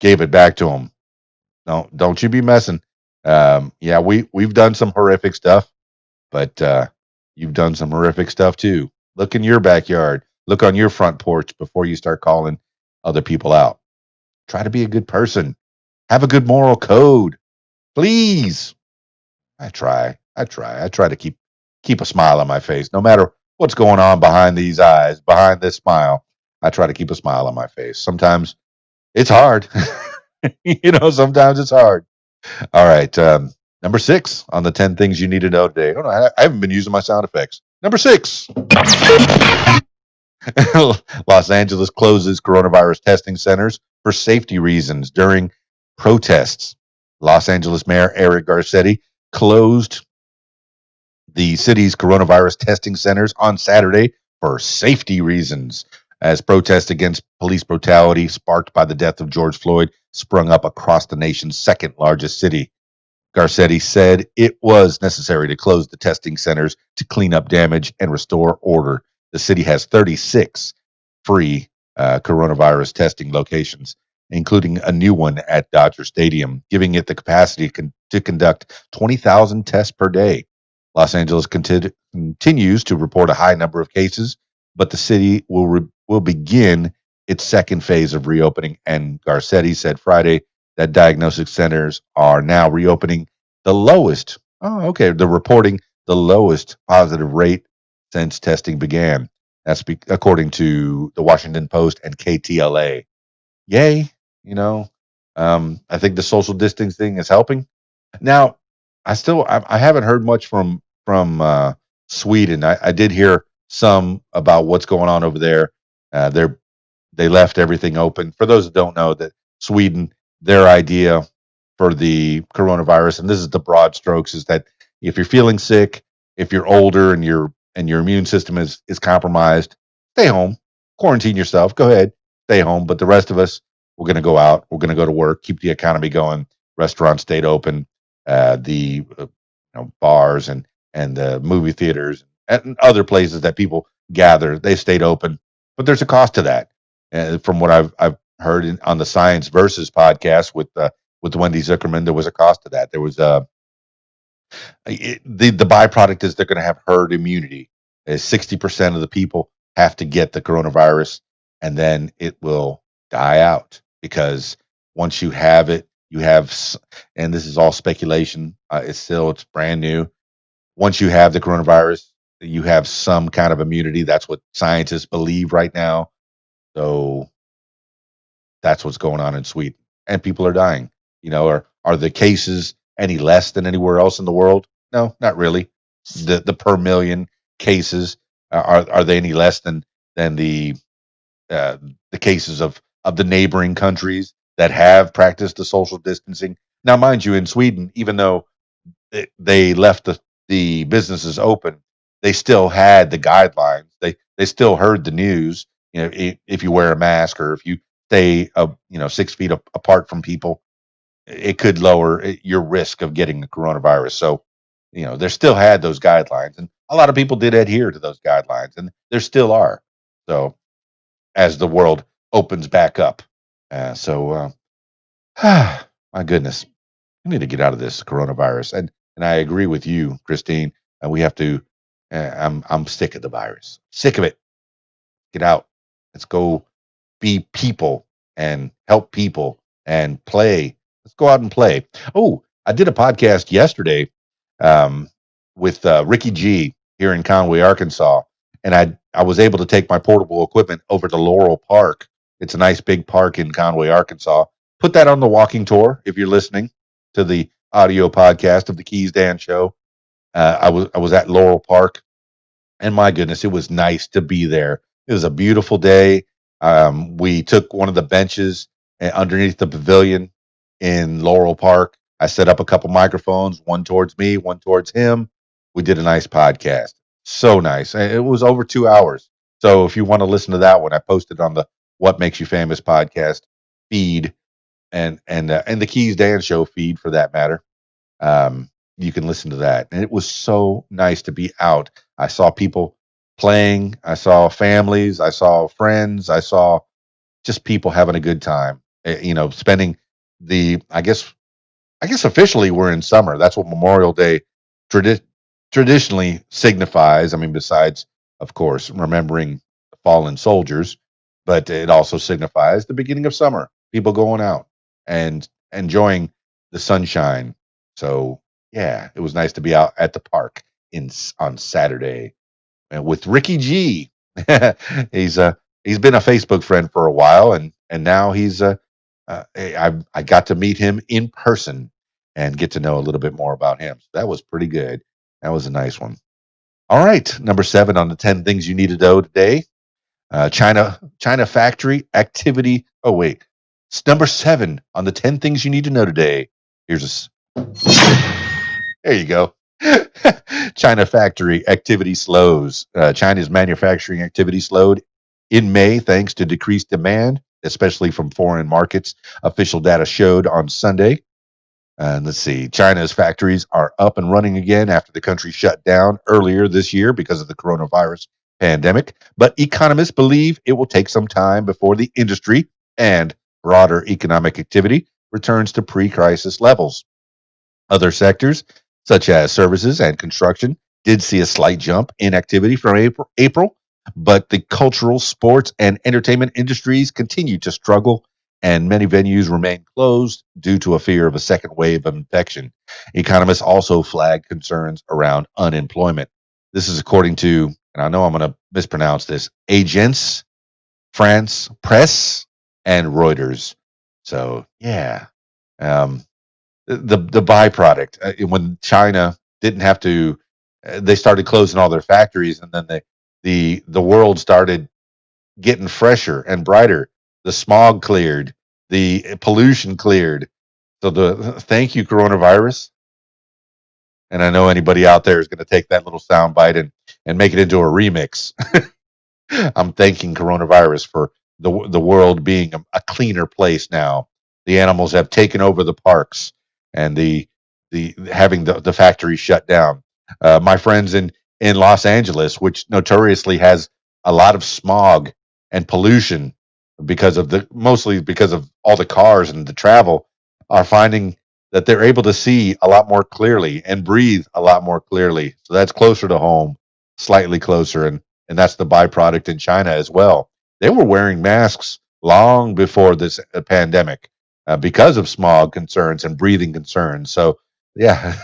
gave it back to him. Don't you be messing. Yeah, we've done some horrific stuff, but you've done some horrific stuff too. Look in your backyard. Look on your front porch before you start calling other people out. Try to be a good person. Have a good moral code, please. I try to keep a smile on my face, no matter what's going on behind these eyes, behind this smile. I try to keep a smile on my face. Sometimes it's hard. Sometimes it's hard. All right. Number 6 on the 10 things you need to know today. Oh, no, I haven't been using my sound effects. Number 6. Los Angeles closes coronavirus testing centers for safety reasons during protests. Los Angeles Mayor Eric Garcetti closed the city's coronavirus testing centers on Saturday for safety reasons as protests against police brutality sparked by the death of George Floyd sprung up across the nation's second largest city. Garcetti said it was necessary to close the testing centers to clean up damage and restore order. The city has 36 free coronavirus testing locations, including a new one at Dodger Stadium, giving it the capacity to conduct 20,000 tests per day. Los Angeles continues to report a high number of cases, but the city will begin its second phase of reopening. And Garcetti said Friday that diagnostic centers are now reopening the lowest. Oh, okay. They're reporting the lowest positive rate since testing began. That's according to the Washington Post and KTLA. Yay. You know, I think the social distancing is helping. Now, I haven't heard much from Sweden. I did hear some about what's going on over there. They left everything open. For those that don't know, that Sweden, their idea for the coronavirus, and this is the broad strokes, is that if you're feeling sick, if you're older and your immune system is compromised, stay home, quarantine yourself. Go ahead, stay home. But the rest of us, we're going to go out. We're going to go to work, keep the economy going. Restaurants stayed open. The bars and the movie theaters and other places that people gather, they stayed open. But there's a cost to that. From what I've heard on the Science Versus podcast with Wendy Zuckerman, there was a cost to that. There was the byproduct is they're going to have herd immunity. 60% of the people have to get the coronavirus, and then it will die out because once you have it, and this is all speculation. It's brand new. Once you have the coronavirus, you have some kind of immunity. That's what scientists believe right now. So that's what's going on in Sweden, and people are dying. Are the cases any less than anywhere else in the world? No, not really. The per million cases, are they any less than uh, the cases of the neighboring countries that have practiced the social distancing? Now, mind you, in Sweden, even though they left the businesses open, they still had the guidelines. They still heard the news. If you wear a mask or if you stay 6 feet apart from people, it could lower your risk of getting the coronavirus. So, there still had those guidelines, and a lot of people did adhere to those guidelines, and there still are. So, as the world opens back up, my goodness, we need to get out of this coronavirus. And I agree with you, Christine. And we have to. I'm sick of the virus. Sick of it. Get out. Let's go be people and help people and play. Let's go out and play. Oh, I did a podcast yesterday with Ricky G here in Conway, Arkansas, and I was able to take my portable equipment over to Laurel Park. It's a nice big park in Conway, Arkansas. put that on the walking tour if you're listening to the audio podcast of the KeysDAN show. I was at Laurel Park, and my goodness, it was nice to be there. It was a beautiful day. We took one of the benches underneath the pavilion in Laurel Park. I set up a couple microphones, one towards me, one towards him. We did a nice podcast. So nice. And it was over 2 hours. So if you want to listen to that one, I posted on the What Makes You Famous podcast feed, and the Keys Dan Show feed for that matter. You can listen to that. And it was so nice to be out. I saw people playing, I saw families, I saw friends, I saw just people having a good time. Spending the I guess officially we're in summer. That's what Memorial Day tradi- traditionally signifies. I mean, besides, of course, remembering the fallen soldiers, but it also signifies the beginning of summer. People going out and enjoying the sunshine. So, yeah, it was nice to be out at the park on Saturday with Ricky G. he's he's been a Facebook friend for a while, and now I got to meet him in person and get to know a little bit more about him. So that was pretty good. That was a nice one. All right, number 7 on the 10 things you need to know today. China factory activity. Oh wait, it's number 7 on the 10 things you need to know today. Here's there you go. China factory activity slows. China's manufacturing activity slowed in May thanks to decreased demand, especially from foreign markets, official data showed on Sunday. And let's see, China's factories are up and running again after the country shut down earlier this year because of the coronavirus pandemic. But economists believe it will take some time before the industry and broader economic activity returns to pre crisis levels. Other sectors, such as services and construction, did see a slight jump in activity from April, but the cultural, sports, and entertainment industries continue to struggle, and many venues remain closed due to a fear of a second wave of infection. Economists also flagged concerns around unemployment. This is according to, and I know I'm going to mispronounce this, Agence France Press and Reuters. So, yeah. Um, the byproduct when China didn't have to, they started closing all their factories, and then the world started getting fresher and brighter. The smog cleared, the pollution cleared. So the thank you coronavirus, and I know anybody out there is going to take that little sound bite and make it into a remix. I'm thanking coronavirus for the world being a cleaner place now. The animals have taken over the parks, and the having the factories shut down. My friends in Los Angeles, which notoriously has a lot of smog and pollution because of the mostly because of all the cars and the travel, are finding that they're able to see a lot more clearly and breathe a lot more clearly. So that's closer to home, slightly closer, and that's the byproduct in China as well. They were wearing masks long before this pandemic because of smog concerns and breathing concerns. So, yeah,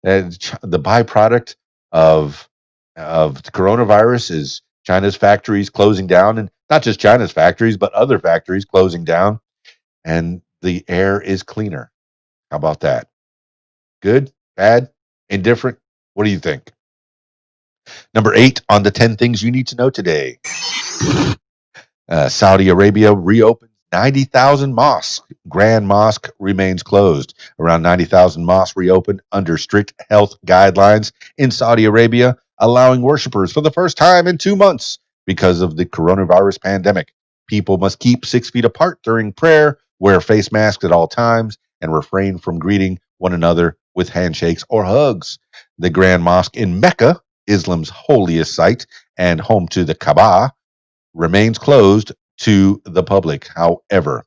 the byproduct of the coronavirus is China's factories closing down, and not just China's factories, but other factories closing down, and the air is cleaner. How about that? Good, bad, indifferent? What do you think? Number 8 on the 10 things you need to know today. Saudi Arabia reopens 90,000 mosques. Grand Mosque remains closed. Around 90,000 mosques reopened under strict health guidelines in Saudi Arabia, allowing worshippers for the first time in 2 months because of the coronavirus pandemic. People must keep 6 feet apart during prayer, wear face masks at all times, and refrain from greeting one another with handshakes or hugs. The Grand Mosque in Mecca, Islam's holiest site and home to the Kaaba, remains closed to the public. However,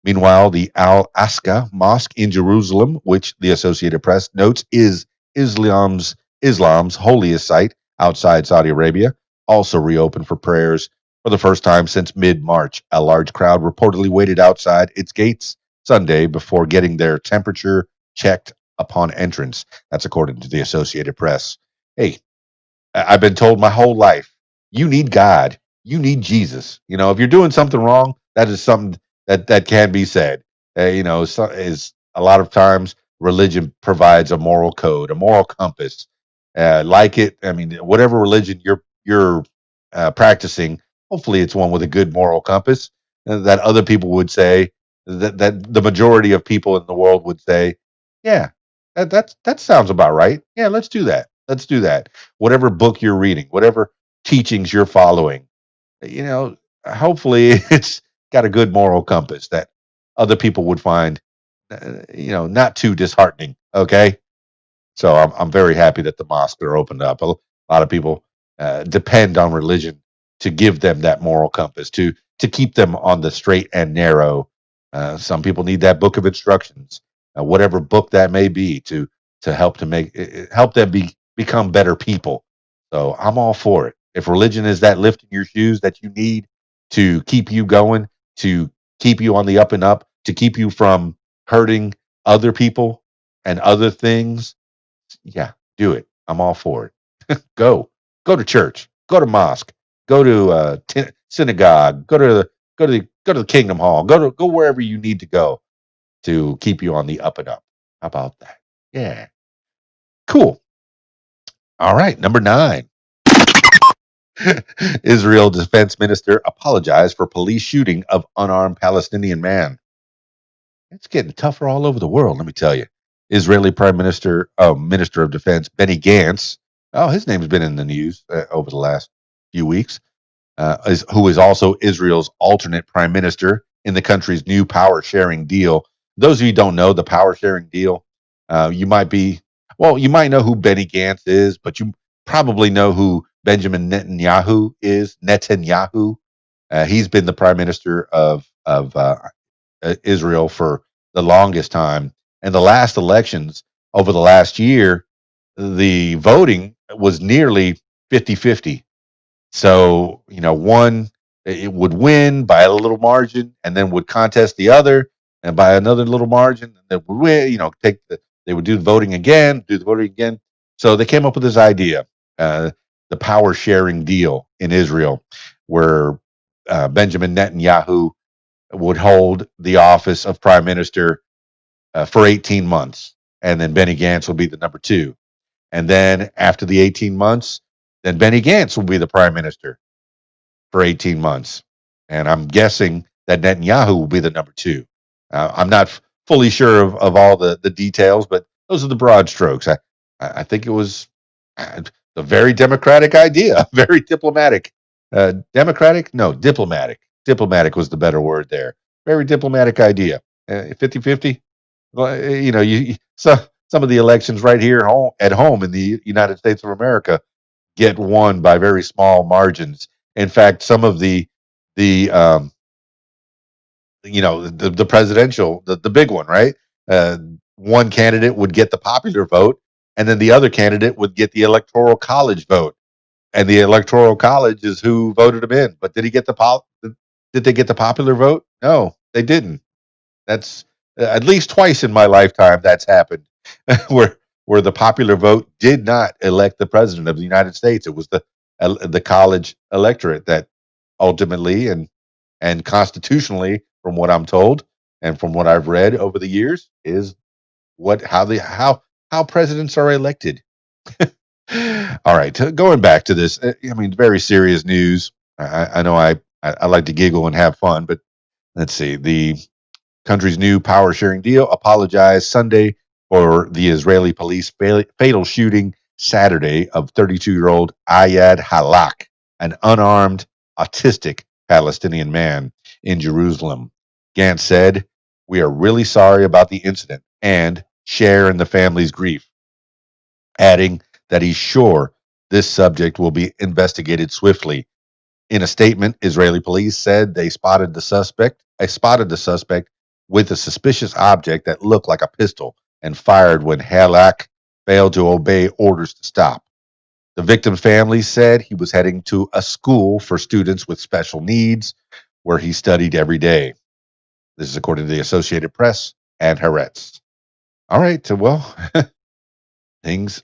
meanwhile, the Al Aqsa Mosque in Jerusalem, which the Associated Press notes is Islam's holiest site outside Saudi Arabia, also reopened for prayers for the first time since mid-March. A large crowd reportedly waited outside its gates Sunday before getting their temperature checked upon entrance. That's according to the Associated Press. Hey, I've been told my whole life, you need God, you need Jesus. If you're doing something wrong, that is something that can be said. Is a lot of times religion provides a moral code, a moral compass. Like it, I mean, whatever religion you're practicing, hopefully it's one with a good moral compass that other people would say that the majority of people in the world would say, yeah, that sounds about right. Yeah, let's do that. Let's do that. Whatever book you're reading, whatever teachings you're following, you know, hopefully it's got a good moral compass that other people would find, not too disheartening. Okay. So I'm very happy that the mosques are opened up. A lot of people depend on religion to give them that moral compass, to keep them on the straight and narrow. Some people need that book of instructions, whatever book that may be, to help to help them become better people. So I'm all for it. If religion is that lift in your shoes that you need to keep you going, to keep you on the up and up, to keep you from hurting other people and other things, yeah, do it. I'm all for it. Go to church, go to mosque, go to synagogue, go to the Kingdom Hall, go wherever you need to go to keep you on the up and up. How about that? Yeah, cool. All right, number 9. Israel defense minister apologized for police shooting of unarmed Palestinian man. It's getting tougher all over the world, let me tell you. Israeli Prime Minister, Minister of Defense Benny Gantz. Oh, his name's been in the news over the last few weeks. Who is also Israel's alternate prime minister in the country's new power sharing deal. Those of you who don't know the power sharing deal, you might know who Benny Gantz is, but you probably know who Benjamin Netanyahu is. Netanyahu. He's been the prime minister of Israel for the longest time. And the last elections over the last year, the voting was nearly 50-50. So, one it would win by a little margin and then would contest the other and by another little margin and then would win, they would do the voting again, do the voting again. So they came up with this idea, uh, the power sharing deal in Israel, where Benjamin Netanyahu would hold the office of prime minister for 18 months. And then Benny Gantz will be the number 2. And then after the 18 months, then Benny Gantz will be the prime minister for 18 months. And I'm guessing that Netanyahu will be the number 2. I'm not fully sure of all the details, but those are the broad strokes. I think it was a very democratic idea, very diplomatic. Democratic? No, diplomatic. Diplomatic was the better word there. Very diplomatic idea. 50-50. Well, some of the elections right here at home in the United States of America get won by very small margins. In fact, some of the the presidential, the big one, right? Uh, One candidate would get the popular vote, and then the other candidate would get the electoral college vote. And the electoral college is who voted him in. But did they get the popular vote? No, they didn't. That's at least twice in my lifetime that's happened, where the popular vote did not elect the president of the United States. It was the college electorate that ultimately and constitutionally, from what I'm told and from what I've read over the years, is what how presidents are elected. All right, going back to this, I mean, very serious news. I know I like to giggle and have fun, but let's see. The country's new power sharing deal apologized Sunday for the Israeli police fatal shooting Saturday of 32-year-old Ayad Halak, an unarmed, autistic Palestinian man in Jerusalem. Gantz said, "We are really sorry about the incident and share in the family's grief," adding that he's sure this subject will be investigated swiftly. In a statement, Israeli police said they spotted the suspect. I spotted the suspect with a suspicious object that looked like a pistol and fired when Halak failed to obey orders to stop. The victim's family said he was heading to a school for students with special needs where he studied every day. This is according to the Associated Press and Haaretz. All right, well, things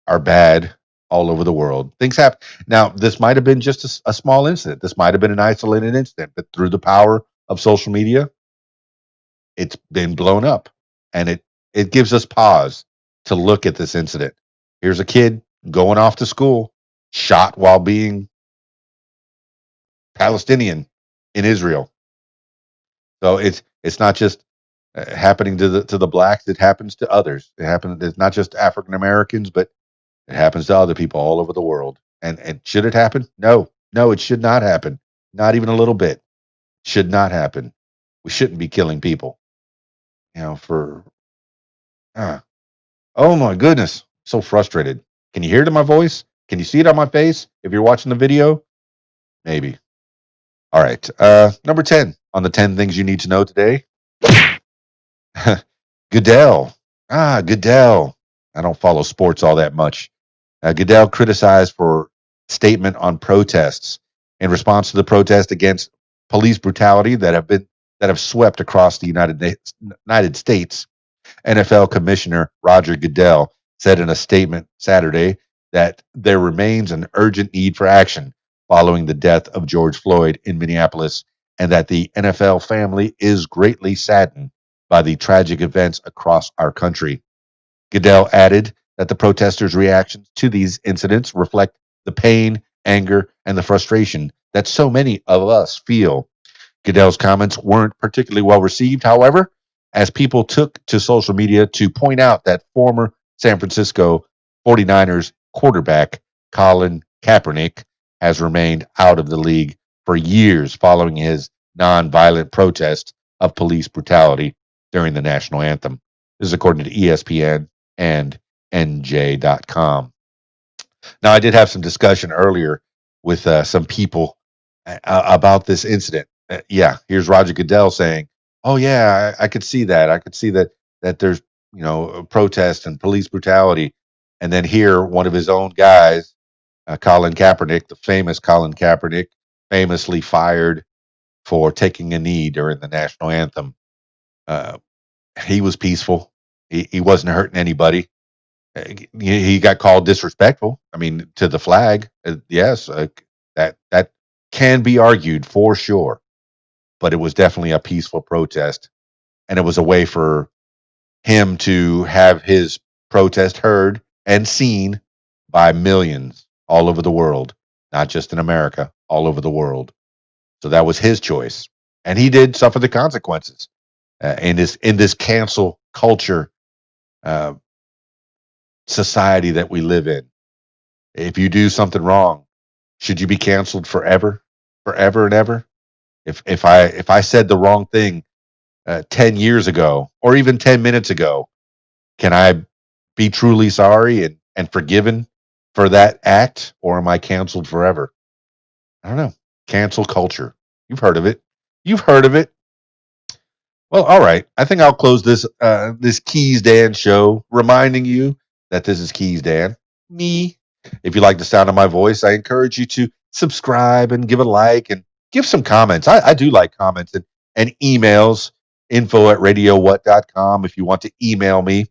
are bad all over the world. Things happen. Now, this might have been just a small incident. This might have been an isolated incident, but through the power of social media, it's been blown up, and it gives us pause to look at this incident. Here's a kid going off to school, shot while being Palestinian in Israel. So it's not just happening to the blacks; it happens to others. It happens. It's not just African Americans, but it happens to other people all over the world. And should it happen? No, no, it should not happen. Not even a little bit. Should not happen. We shouldn't be killing people. For uh, oh my goodness, so frustrated. Can you hear it in my voice? Can you see it on my face? If you're watching the video, maybe. All right. Number 10 on the 10 things you need to know today. Goodell. Goodell. I don't follow sports all that much. Goodell criticized for statement on protests in response to the protest against police brutality that have swept across the United States. NFL Commissioner Roger Goodell said in a statement Saturday that there remains an urgent need for action following the death of George Floyd in Minneapolis, and that the NFL family is greatly saddened by the tragic events across our country. Goodell added that the protesters' reactions to these incidents reflect the pain, anger, and the frustration that so many of us feel. Goodell's comments weren't particularly well received, however, as people took to social media to point out that former San Francisco 49ers quarterback Colin Kaepernick has remained out of the league for years following his nonviolent protest of police brutality during the national anthem. This is according to ESPN and NJ.com. Now, I did have some discussion earlier with some people about this incident. Yeah, here's Roger Goodell saying, "Oh yeah, I could see that. I could see that there's a protest and police brutality." And then here, one of his own guys, Colin Kaepernick, the famous Colin Kaepernick, famously fired for taking a knee during the national anthem. Uh, he was peaceful. He wasn't hurting anybody. He got called disrespectful. I mean, to the flag. Yes, that can be argued for sure, but it was definitely a peaceful protest, and it was a way for him to have his protest heard and seen by millions all over the world, not just in America, all over the world. So that was his choice, and he did suffer the consequences in this cancel culture uh, society that we live in. If you do something wrong, should you be canceled forever, forever and ever? If I said the wrong thing 10 years ago, or even 10 minutes ago, can I be truly sorry and forgiven for that act, or am I canceled forever? I don't know. Cancel culture. You've heard of it. You've heard of it. Well, all right. I think I'll close this Keys Dan show, reminding you that this is Keys Dan, me. If you like the sound of my voice, I encourage you to subscribe and give a like and give some comments. I do like comments and emails. info@radiowhat.com if you want to email me.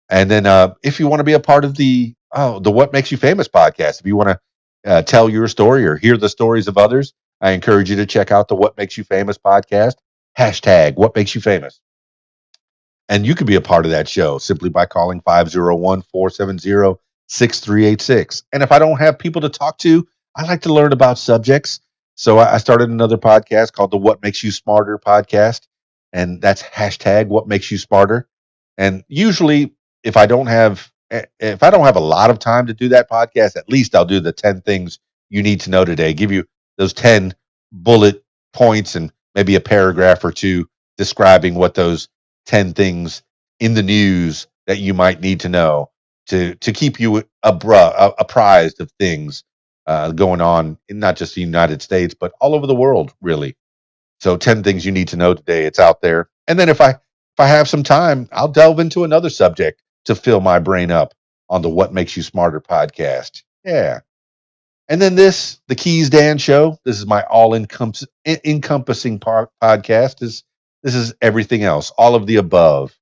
And then if you want to be a part of the What Makes You Famous podcast, if you want to tell your story or hear the stories of others, I encourage you to check out the What Makes You Famous podcast. Hashtag What Makes You Famous. And you could be a part of that show simply by calling 501-470-6386. And if I don't have people to talk to, I like to learn about subjects. So I started another podcast called the What Makes You Smarter podcast. And that's hashtag What Makes You Smarter. And usually if I don't have a lot of time to do that podcast, at least I'll do the 10 things you need to know today. Give you those 10 bullet points and maybe a paragraph or two describing what those 10 things in the news that you might need to know to keep you apprised of things going on in not just the United States, but all over the world, really. So 10 things you need to know today. It's out there. And then if I have some time, I'll delve into another subject to fill my brain up on the What Makes You Smarter podcast. Yeah. And then the Keys Dan show. This is my encompassing podcast. This is everything else, all of the above.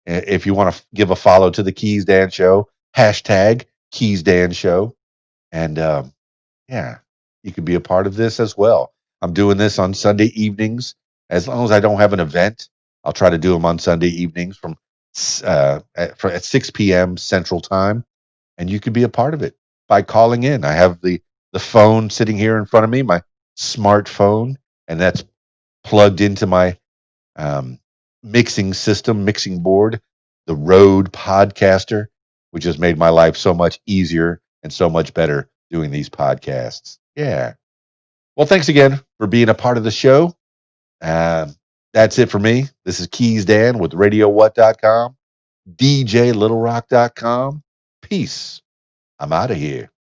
If you want to give a follow to the Keys Dan show, hashtag Keys Dan show. And yeah, you can be a part of this as well. I'm doing this on Sunday evenings as long as I don't have an event. I'll try to do them on Sunday evenings at 6 p.m. Central Time, and you could be a part of it by calling in. I have the phone sitting here in front of me, my smartphone, and that's plugged into my um, mixing system, mixing board, the Rode Podcaster, which has made my life so much easier and so much better doing these podcasts. Yeah. Well, thanks again for being a part of the show. Um, that's it for me. This is KeysDAN with RadioWhat.com, DJLittleRock.com. Peace. I'm out of here.